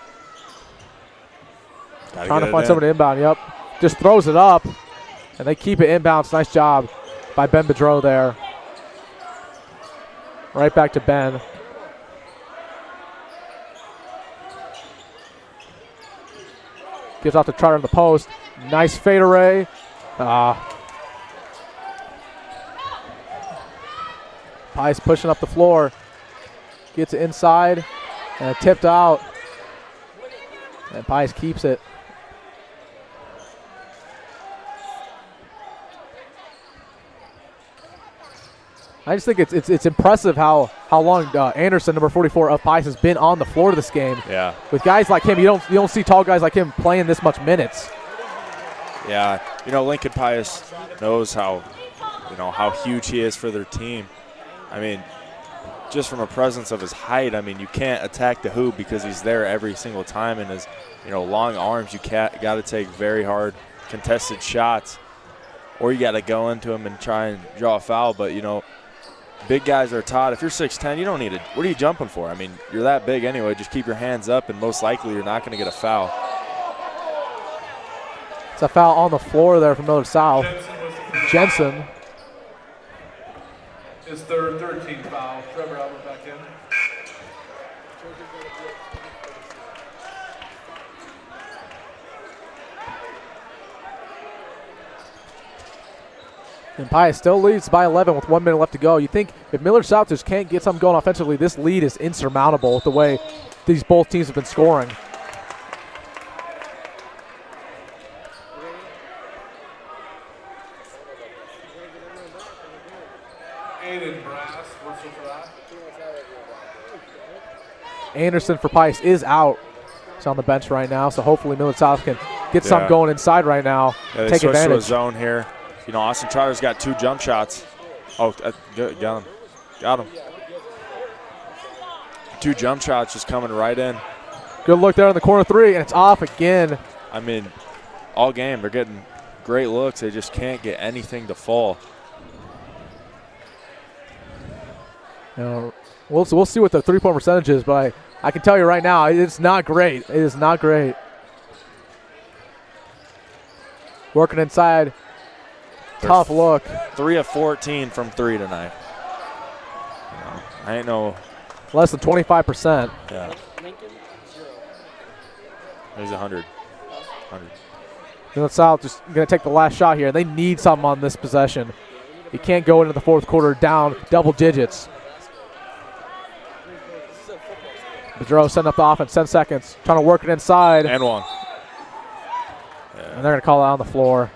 Trying to find someone to inbound. Yep. Just throws it up, and they keep it inbounds. Nice job by Ben Bedreau there. Right back to Ben. Gives off to Trotter in the post. Nice fade array. Pius pushing up the floor. Gets it inside and tipped out. And Pius keeps it. I just think it's impressive how long Anderson, number 44 of Pius, has been on the floor this game. Yeah. With guys like him, you don't see tall guys like him playing this much minutes. Yeah. Lincoln Pius knows how huge he is for their team. I mean, just from a presence of his height, I mean, you can't attack the hoop because he's there every single time, and his long arms. You got to take very hard contested shots, or you got to go into him and try and draw a foul. But big guys are taught, if you're 6'10", you don't need it. What are you jumping for? I mean, you're that big anyway. Just keep your hands up, and most likely you're not going to get a foul. It's a foul on the floor there from Millard South. Jensen. His third 13th foul. Trevor Albert back in. And Pius still leads by 11 with 1 minute left to go. You think if Millard South just can't get something going offensively, this lead is insurmountable with the way these both teams have been scoring. Aiden Brass, whistle for that. Anderson for Pius is out. He's on the bench right now, so hopefully Millard South can get something going inside right now. Yeah, they take switched advantage. to a zone here. Austin Trotter's got 2 jump shots. Oh, good, got him. 2 jump shots just coming right in. Good look there in the corner 3, and it's off again. I mean, all game they're getting great looks. They just can't get anything to fall. We'll see what the 3-point percentage is, but I can tell you right now, it's not great. It is not great. Working inside. Tough look. 3 of 14 from 3 tonight. I ain't no. Less than 25%. Yeah. There's 100. Millard South just going to take the last shot here. They need something on this possession. You can't go into the fourth quarter down double digits. Bedreau setting up the offense, 10 seconds. Trying to work it inside. And one. Yeah. And they're going to call it on the floor.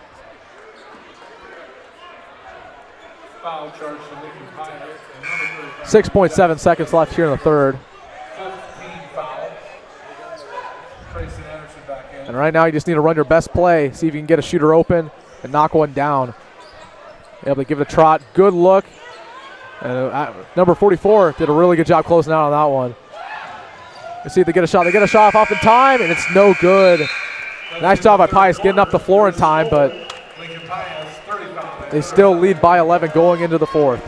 Foul charge to Lincoln Pius. 6.7 seconds left here in the third. 15 foul. Tracy Anderson back in. And right now you just need to run your best play, see if you can get a shooter open and knock one down. Able to give it a trot. Good look. And number 44 did a really good job closing out on that one. Let's see if they get a shot. They get a shot off in time, and it's no good. Nice job by Pius getting up the floor in time, but Lincoln Pius, 35. they still lead by 11 going into the fourth.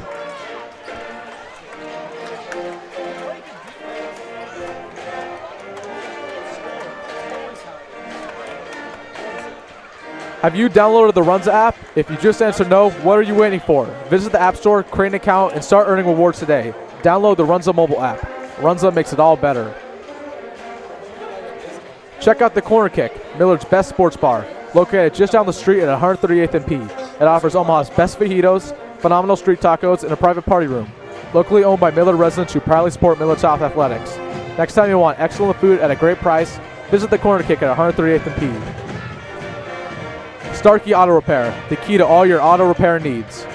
Have you downloaded the Runza app? If you just answered no, what are you waiting for? Visit the App Store, create an account, and start earning rewards today. Download the Runza mobile app. Runza makes it all better. Check out the Corner Kick, Millard's best sports bar, located just down the street at 138th and P. It offers Omaha's best fajitos, phenomenal street tacos, and a private party room. Locally owned by Millard residents who proudly support Millard South Athletics. Next time you want excellent food at a great price, visit the Corner Kick at 138th and P. Starkey Auto Repair, the key to all your auto repair needs.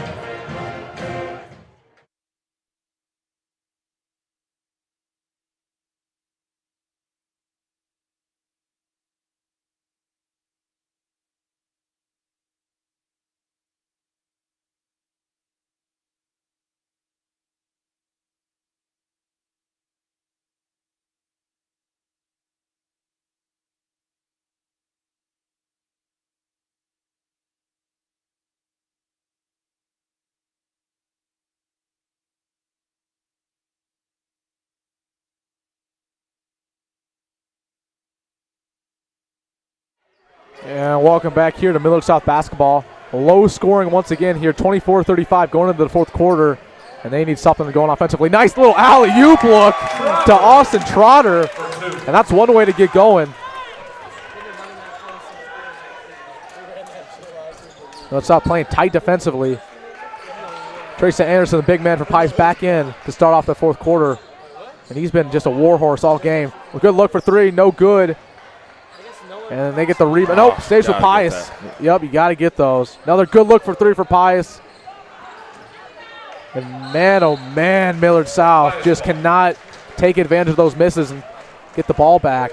And welcome back here to Millard South basketball. low scoring once again here, 24-35 going into the fourth quarter, and they need something to go on offensively. Nice little alley-oop look to Austin Trotter, and that's one way to get going. Let's stop playing tight defensively. Tracy Anderson, the big man for Pius, back in to start off the fourth quarter. And he's been just a war horse all game. A good look for three, no good. And they get the rebound. Nope, stays with Pius. Yep, you got to get those. Another good look for three for Pius. And man, oh man, Millard South just cannot take advantage of those misses and get the ball back.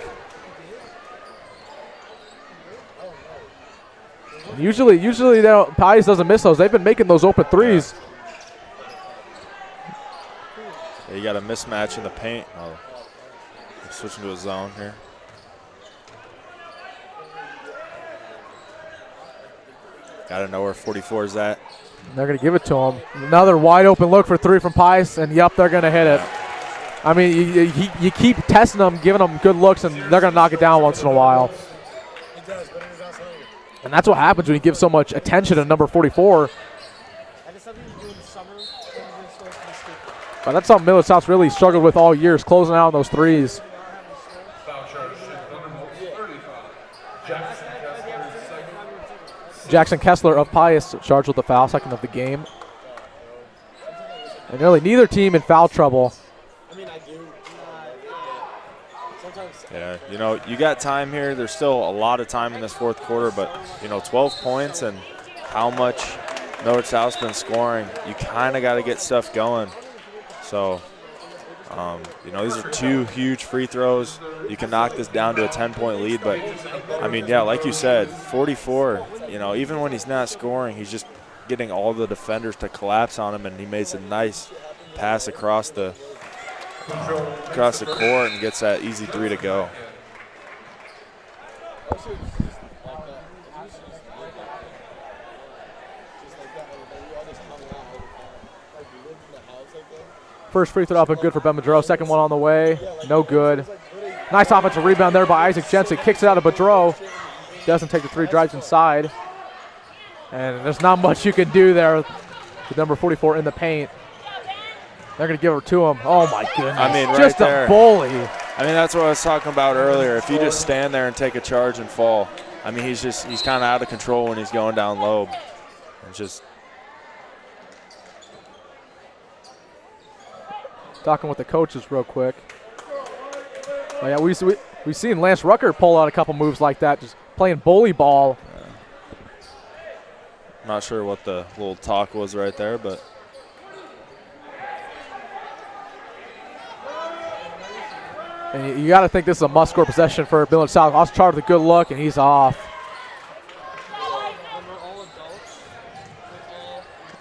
Usually Pius doesn't miss those. They've been making those open threes. Yeah, you got a mismatch in the paint. Oh, switching to a zone here. Got to know where 44 is at. They're going to give it to him. Another wide open look for three from Pius, and yep, they're going to hit it. I mean, you keep testing them, giving them good looks, and they're going to knock it down once in a while. And that's what happens when you give so much attention to number 44. But that's something Millard South's really struggled with all year, is closing out on those threes. Jackson Kessler of Pius charged with the foul, second of the game. And really neither team in foul trouble. Yeah, you know, you got time here. There's still a lot of time in this fourth quarter, but, you know, 12 points and how much Millard South's been scoring, you kind of got to get stuff going. So, you know, these are two huge free throws. You can knock this down to a 10-point lead, but, I mean, yeah, like you said, 44, you know, even when he's not scoring, he's just getting all the defenders to collapse on him, and he makes a nice pass across the court and gets that easy three to go. First free throw up and good for Ben Bedreau. Second one on the way, no good. Nice offensive rebound there by Isaac Jensen. Kicks it out of Bedreau. Doesn't take the three, drives inside. And there's not much you can do there with number 44 in the paint. They're going to give it to him. Oh, my goodness. I mean, right just there. a bully. I mean, that's what I was talking about earlier. If you just stand there and take a charge and fall, I mean, he's kind of out of control when he's going down low. It's just talking with the coaches real quick. Oh, yeah, we've seen Lance Rucker pull out a couple moves like that, just playing bully ball. Not sure what the little talk was right there, but and you got to think this is a must-score possession for Millard South. Austin Charter with a good look, and he's off.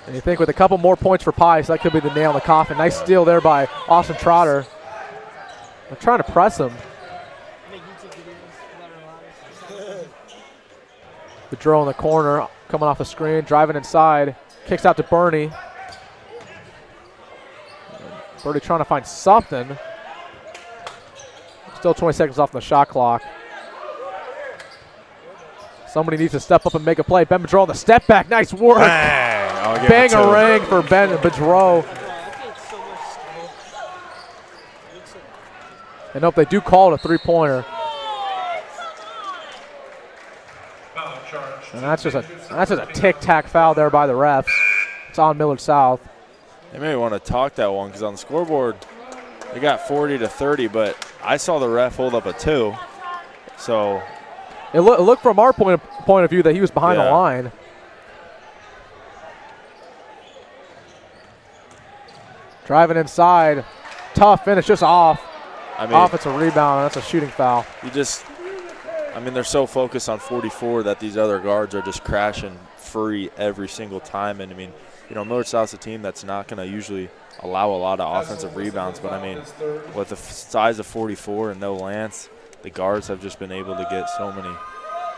And you think with a couple more points for Pius, that could be the nail in the coffin. Nice steal there by Austin Trotter. They're trying to press him. Bedreau in the corner, coming off the screen, driving inside. Kicks out to Bernie. Bernie trying to find something. Still 20 seconds off the shot clock. Somebody needs to step up and make a play. Ben Bedreau on the step back. Nice work. Bang-a-rang for Ben Bedreau. And nope, they do call it a three-pointer. And that's just a tic-tac foul there by the refs. It's on Millard South. they may want to talk that one because on the scoreboard they got 40-30, but I saw the ref hold up a 2. So it looked from our point of view that he was behind the line. Driving inside, tough finish, just off. I mean, offensive rebound, that's a shooting foul. I mean, they're so focused on 44 that these other guards are just crashing free every single time. And I mean, you know, Millard South's a team that's not going to usually allow a lot of offensive rebounds, but I mean, with the size of 44 and no Lance, the guards have just been able to get so many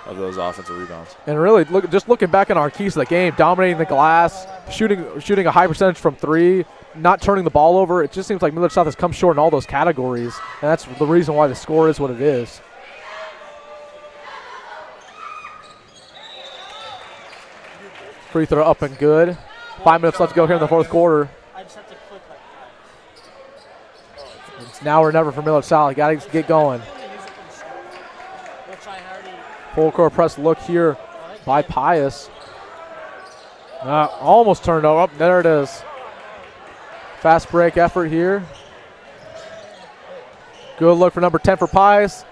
of those offensive rebounds. And really, looking back on our keys of the game, dominating the glass, shooting a high percentage from 3, not turning the ball over. It just seems like Millard South has come short in all those categories, and that's the reason why the score is what it is. Free throw up and good. 5 minutes left to go here in the fourth quarter. I just have to click like that. It's now or never for Millard South. Got to get going. Full court press look here by Pius. Almost turned over. Oh, there it is. Fast break effort here. Good look for number 10 for Pius.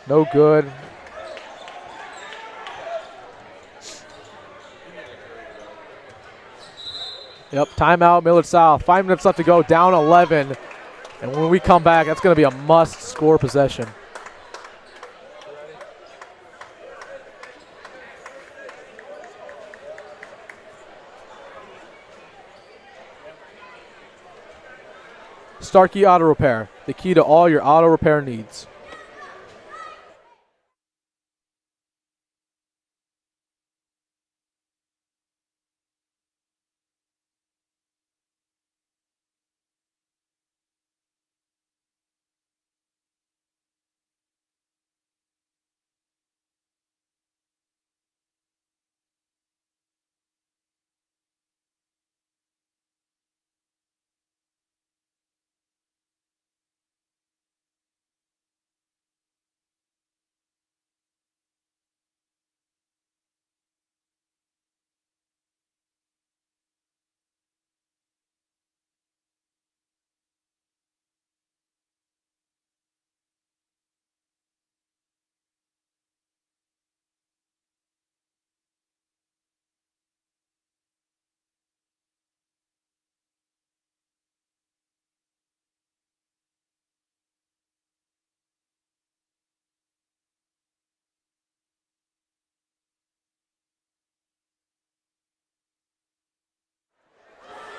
No good. Yep, timeout, Millard South. 5 minutes left to go, down 11. And when we come back, that's going to be a must-score possession. Starkey Auto Repair, the key to all your auto repair needs.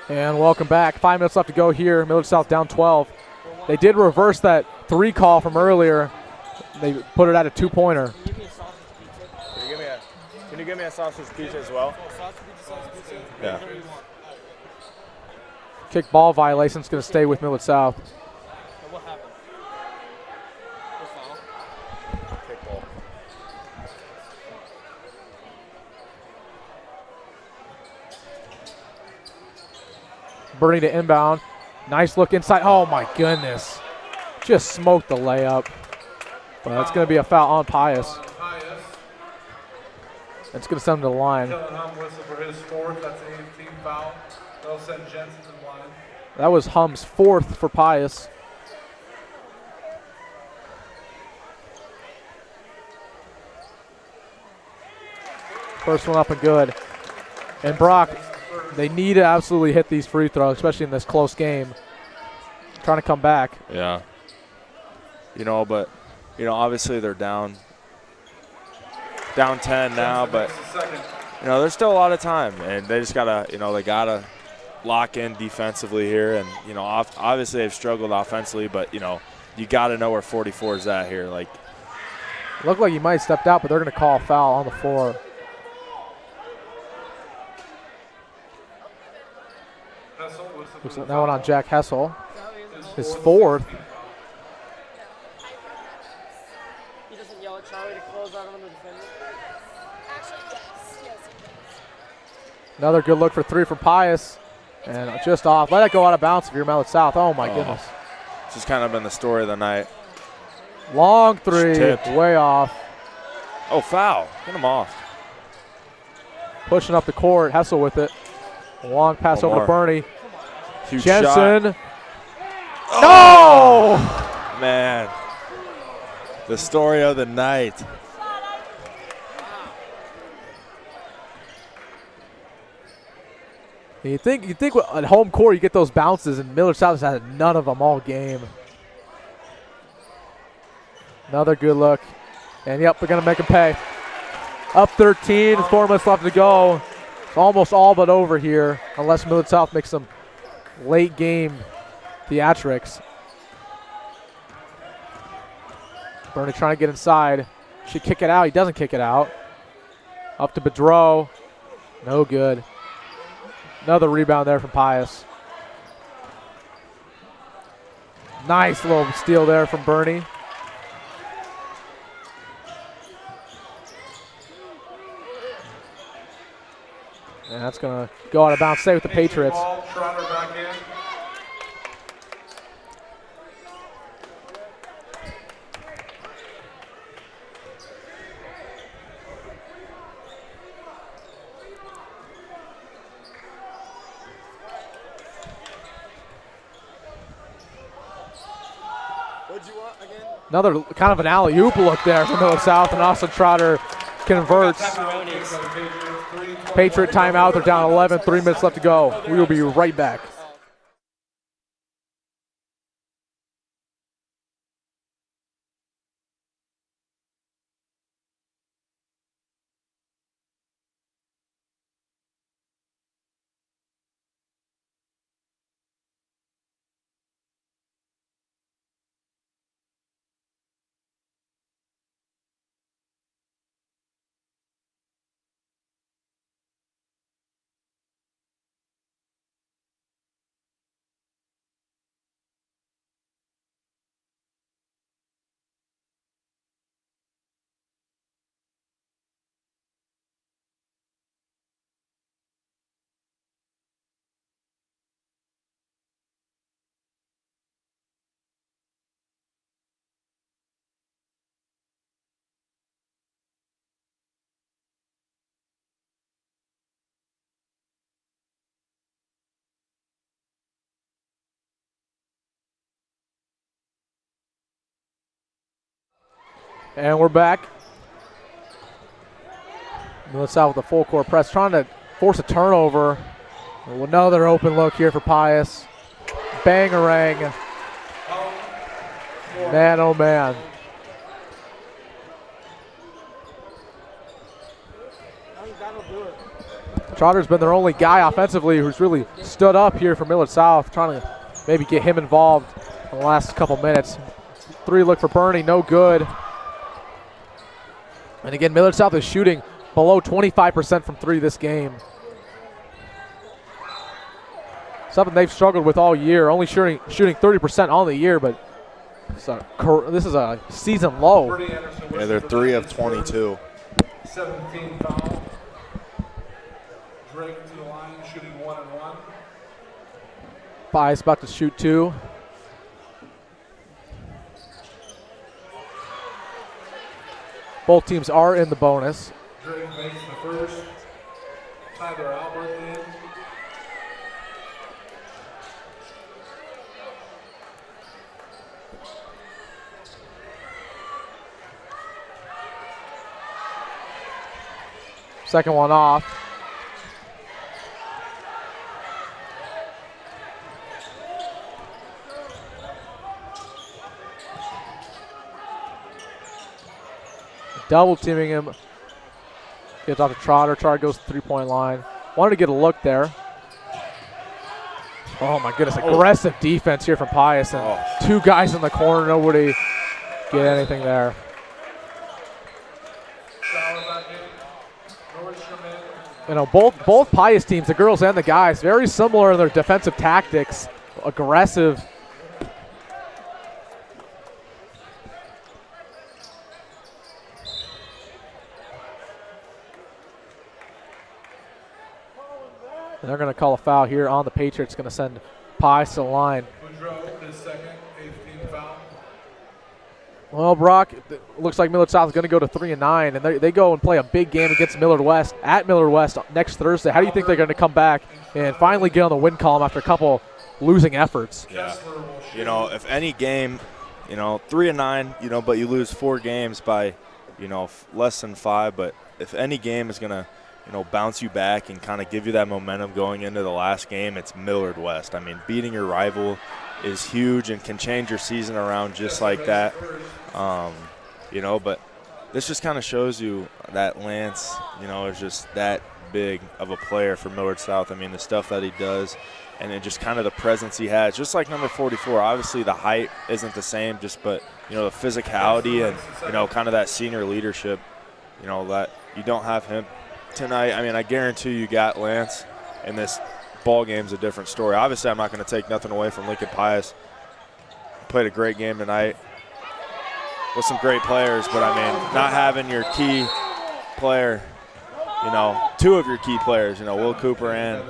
And welcome back. 5 minutes left to go here. Millard South down 12. They did reverse that 3 call from earlier. They put it at a 2-pointer. Can you give me a sausage pizza as well? Yeah. Kick ball violation is going to stay with Millard South. What happened? Kick ball. Bernie to inbound. Nice look inside. Oh, my goodness. Just smoked the layup. But it's going to be a foul on Pius. It's going to send him to the line. Whistle for his 4th. That's an 8th team foul. They'll send Jensen to the line. That was Hum's 4th for Pius. First one up and good. And Brock, they need to absolutely hit these free throws, especially in this close game. Trying to come back. Yeah. But, obviously they're down 10 now, but, there's still a lot of time. And they just got to, they got to lock in defensively here. And, obviously they've struggled offensively, but, you got to know where 44 is at here. Looked like he might have stepped out, but they're going to call a foul on the floor. Looks like that one on Jack Hessel. His 4th. He doesn't yell at Charlie to close out on the defender? Actually, yes, Another good look for 3 from Pius. And just off. Let it go out of bounds if you're Millard South. Oh, my goodness. This has kind of been the story of the night. Long 3. Tipped. Way off. Oh, foul. Get him off. Pushing up the court. Hessel with it. Long pass over to Bernie. Huge Jensen. shot. No! Man. The story of the night. You think at home court you get those bounces, and Millard South has had none of them all game. Another good look. And, yep, we're going to make him pay. Up 13, 4 minutes left to go. It's almost all but over here, unless Millard South makes some late game theatrics. Bernie trying to get inside. Should kick it out. He doesn't kick it out. Up to Bedreau. No good. Another rebound there from Pius. Nice little steal there from Bernie. And that's going to go out of bounds. Stay with the Patriots. Ball, Trotter back in. Another kind of an alley-oop look there from Millard South, and Austin Trotter converts. Patriot timeout. They're down 11, 3 minutes left to go. We will be right back. And we're back. Millard South with a full court press, trying to force a turnover. Another open look here for Pius. Bangarang. Man, oh man. Trotter's been their only guy offensively who's really stood up here for Millard South, trying to maybe get him involved in the last couple minutes. 3 look for Bernie, no good. And again, Millard South is shooting below 25% from 3 this game. Something they've struggled with all year, only shooting 30% on the year, but this is a season low. Yeah, they're 3 of 22. 17 foul. Drake to the line, shooting 1-1. Pius about to shoot 2. Both teams are in the bonus. Drake makes the first. Tyler Albert in. Second one off. Double teaming him. Gets off to Trotter. Trotter goes to the 3-point line. Wanted to get a look there. Oh my goodness, aggressive defense here from Pius. And 2 guys in the corner, nobody get anything there. You know, both Pius teams, the girls and the guys, very similar in their defensive tactics. Aggressive. And they're going to call a foul here on the Patriots. Going to send Pius to the line. His second, 18 foul. Well, Brock, it looks like Millard South is going to go to 3-9, and they go and play a big game against Millard West at Millard West next Thursday. How do you think they're going to come back and finally get on the win column after a couple losing efforts? Yeah. You know, if any game, 3-9, but you lose 4 games by, less than 5. But if any game is going to, bounce you back and kind of give you that momentum going into the last game, it's Millard West. I mean, beating your rival is huge and can change your season around just like that. But this just kind of shows you that Lance, is just that big of a player for Millard South. I mean, the stuff that he does and then just kind of the presence he has, just like number 44. Obviously, the height isn't the same, but the physicality and, kind of that senior leadership, that you don't have him tonight. I mean, I guarantee you got Lance, and this ball game's a different story. Obviously, I'm not going to take nothing away from Lincoln Pius. Played a great game tonight with some great players, but I mean, not having your key player two of your key players, Will Cooper and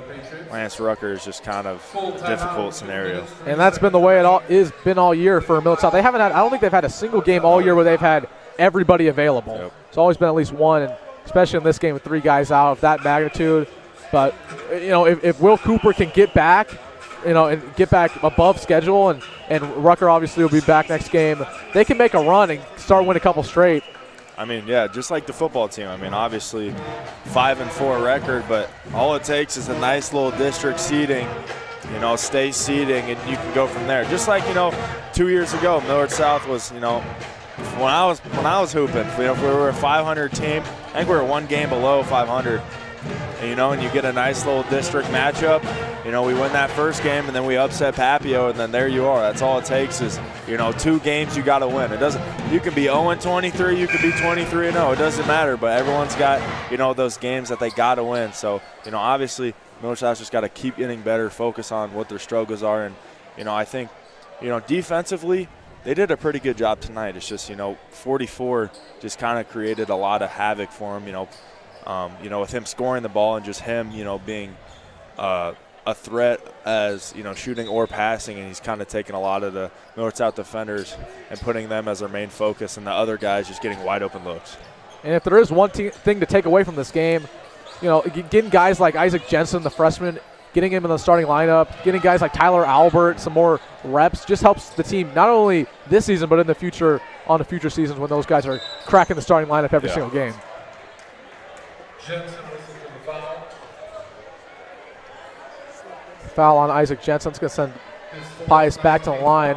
Lance Rucker is just kind of a difficult scenario. And that's been the way it is been all year for Millard South. They haven't had, I don't think they've had a single game all year where they've had everybody available. Yep. It's always been at least one, and especially in this game with 3 guys out of that magnitude. But, if Will Cooper can get back, and get back above schedule, and Rucker obviously will be back next game, they can make a run and start winning a couple straight. I mean, yeah, just like the football team. I mean, obviously 5-4 record, but all it takes is a nice little district seeding, stay seeding, and you can go from there. Just like, 2 years ago, Millard South was, when I was hooping, if we were a 500 team, I think we were 1 game below 500. And you get a nice little district matchup. We win that first game, and then we upset Papio, and then there you are. That's all it takes is, 2 games you got to win. It doesn't. You can be 0-23, you can be 23-0. It doesn't matter. But everyone's got, those games that they got to win. So, obviously, Millard South's just got to keep getting better, focus on what their struggles are, and I think, defensively, they did a pretty good job tonight. It's just, 44 just kind of created a lot of havoc for them. With him scoring the ball and just him, being a threat as, shooting or passing, and he's kind of taking a lot of the Millard South defenders and putting them as their main focus, and the other guys just getting wide open looks. And if there is one thing to take away from this game, getting guys like Isaac Jensen, the freshman, getting him in the starting lineup, getting guys like Tyler Albert some more reps just helps the team not only this season but in the future, on the future seasons when those guys are cracking the starting lineup every single game. Jensen listen to the foul. Foul on Isaac Jensen. It's going to send Pius back to the line.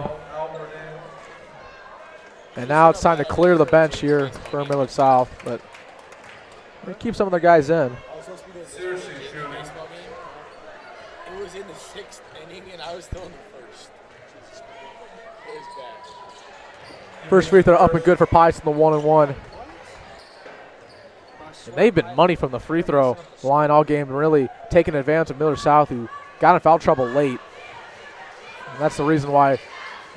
And now it's time to clear the bench here for Millard South, but they keep some of their guys in. Seriously, shooting. It was in the 6th inning, and I was still in the 1st. It was bad. First free throw up and good for Pius in the 1-and-1. And they've been money from the free throw line all game, really taking advantage of Millard South, who got in foul trouble late. And that's the reason why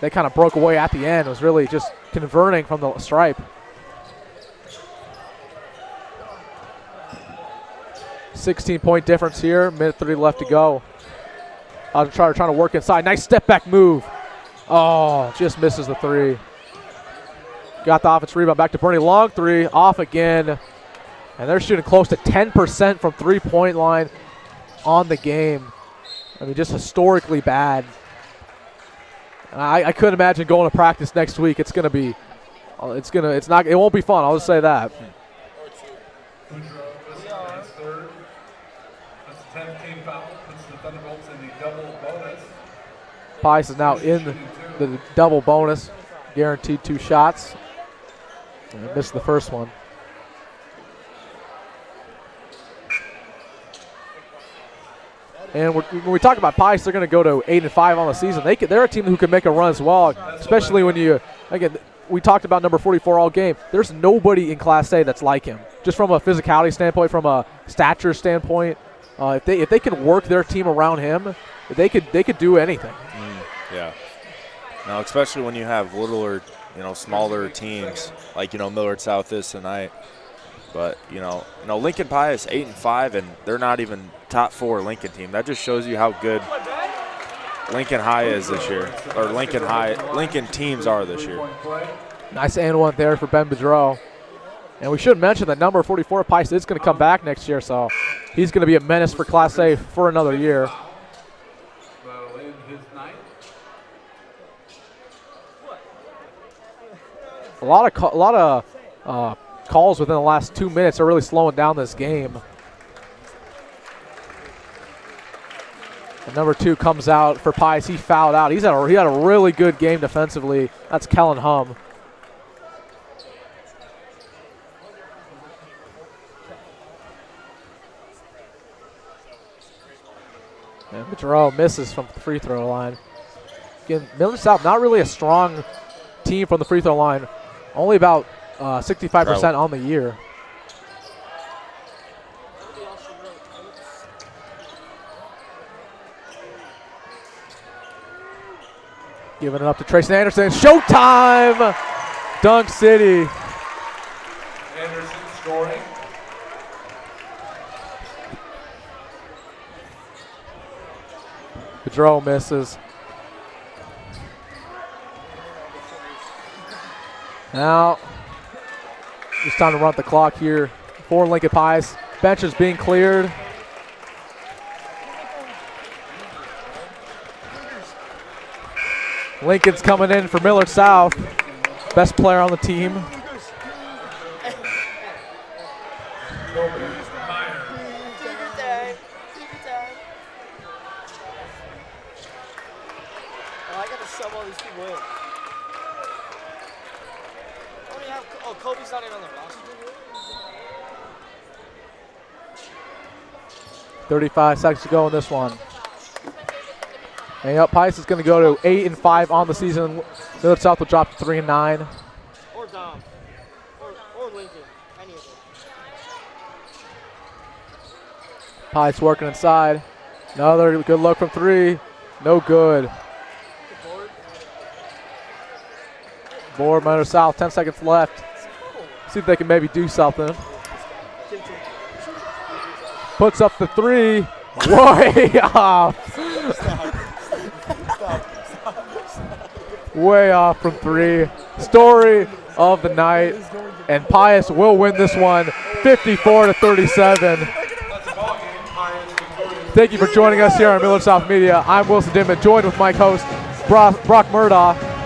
they kind of broke away at the end, was really just converting from the stripe. 16-point difference here, minute 30 left to go. Trying to work inside. Nice step back move. Oh, just misses the 3. Got the offensive rebound back to Bernie. Long 3, off again. And they're shooting close to 10% from three-point line on the game. I mean, just historically bad. And I couldn't imagine going to practice next week. It won't be fun. I'll just say that. That's third. That's the 10th team foul. Puts the Thunderbolts in the double bonus. Pius is now in the double bonus. Guaranteed 2 shots. And missed the first one. And when we talk about Pius, they're going to go to 8-5 on the season. They're a team who can make a run as well, especially when we talked about number 44 all game. There's nobody in Class A that's like him, just from a physicality standpoint, from a stature standpoint. If they can work their team around him, they could do anything. Yeah. Now, especially when you have littler, smaller teams like Millard South is tonight. But Lincoln Pius 8-5, and they're not even top 4 Lincoln team. That just shows you how good Lincoln High is this year, or Lincoln teams are this year. Nice and one there for Ben Bedreau. And we should mention that number 44 Pius is going to come back next year, so he's going to be a menace for Class A for another year. A lot of calls within the last 2 minutes are really slowing down this game. And number 2 comes out for Pius. He fouled out. He had a really good game defensively. That's Kellen Hum. And Bedreau misses from the free throw line. Again, Millard South not really a strong team from the free throw line. Only about 65% on the year. Giving it up to Trace Anderson. Showtime! Dunk City. Anderson scoring. Dro misses. Now, it's time to run the clock here for Lincoln Pius. Bench is being cleared. Lincoln's coming in for Millard South, best player on the team. I got to sub all these people in. Oh, Kobe's not in on the roster. 35 seconds to go in this one. And yep, Pius is going to go to 8-5 on the season. Millard South will drop to 3-9. Or Dom. Or Lincoln. Any of them. Pius working inside. Another good look from three. No good. Board, Millard South, 10 seconds left. See if they can maybe do something. Puts up the three. Way off. Way off from three. Story of the night. And Pius will win this one 54-37. Thank you for joining us here on Millard South Media. I'm Wilson Dittman, joined with my host, Brock Murtaugh.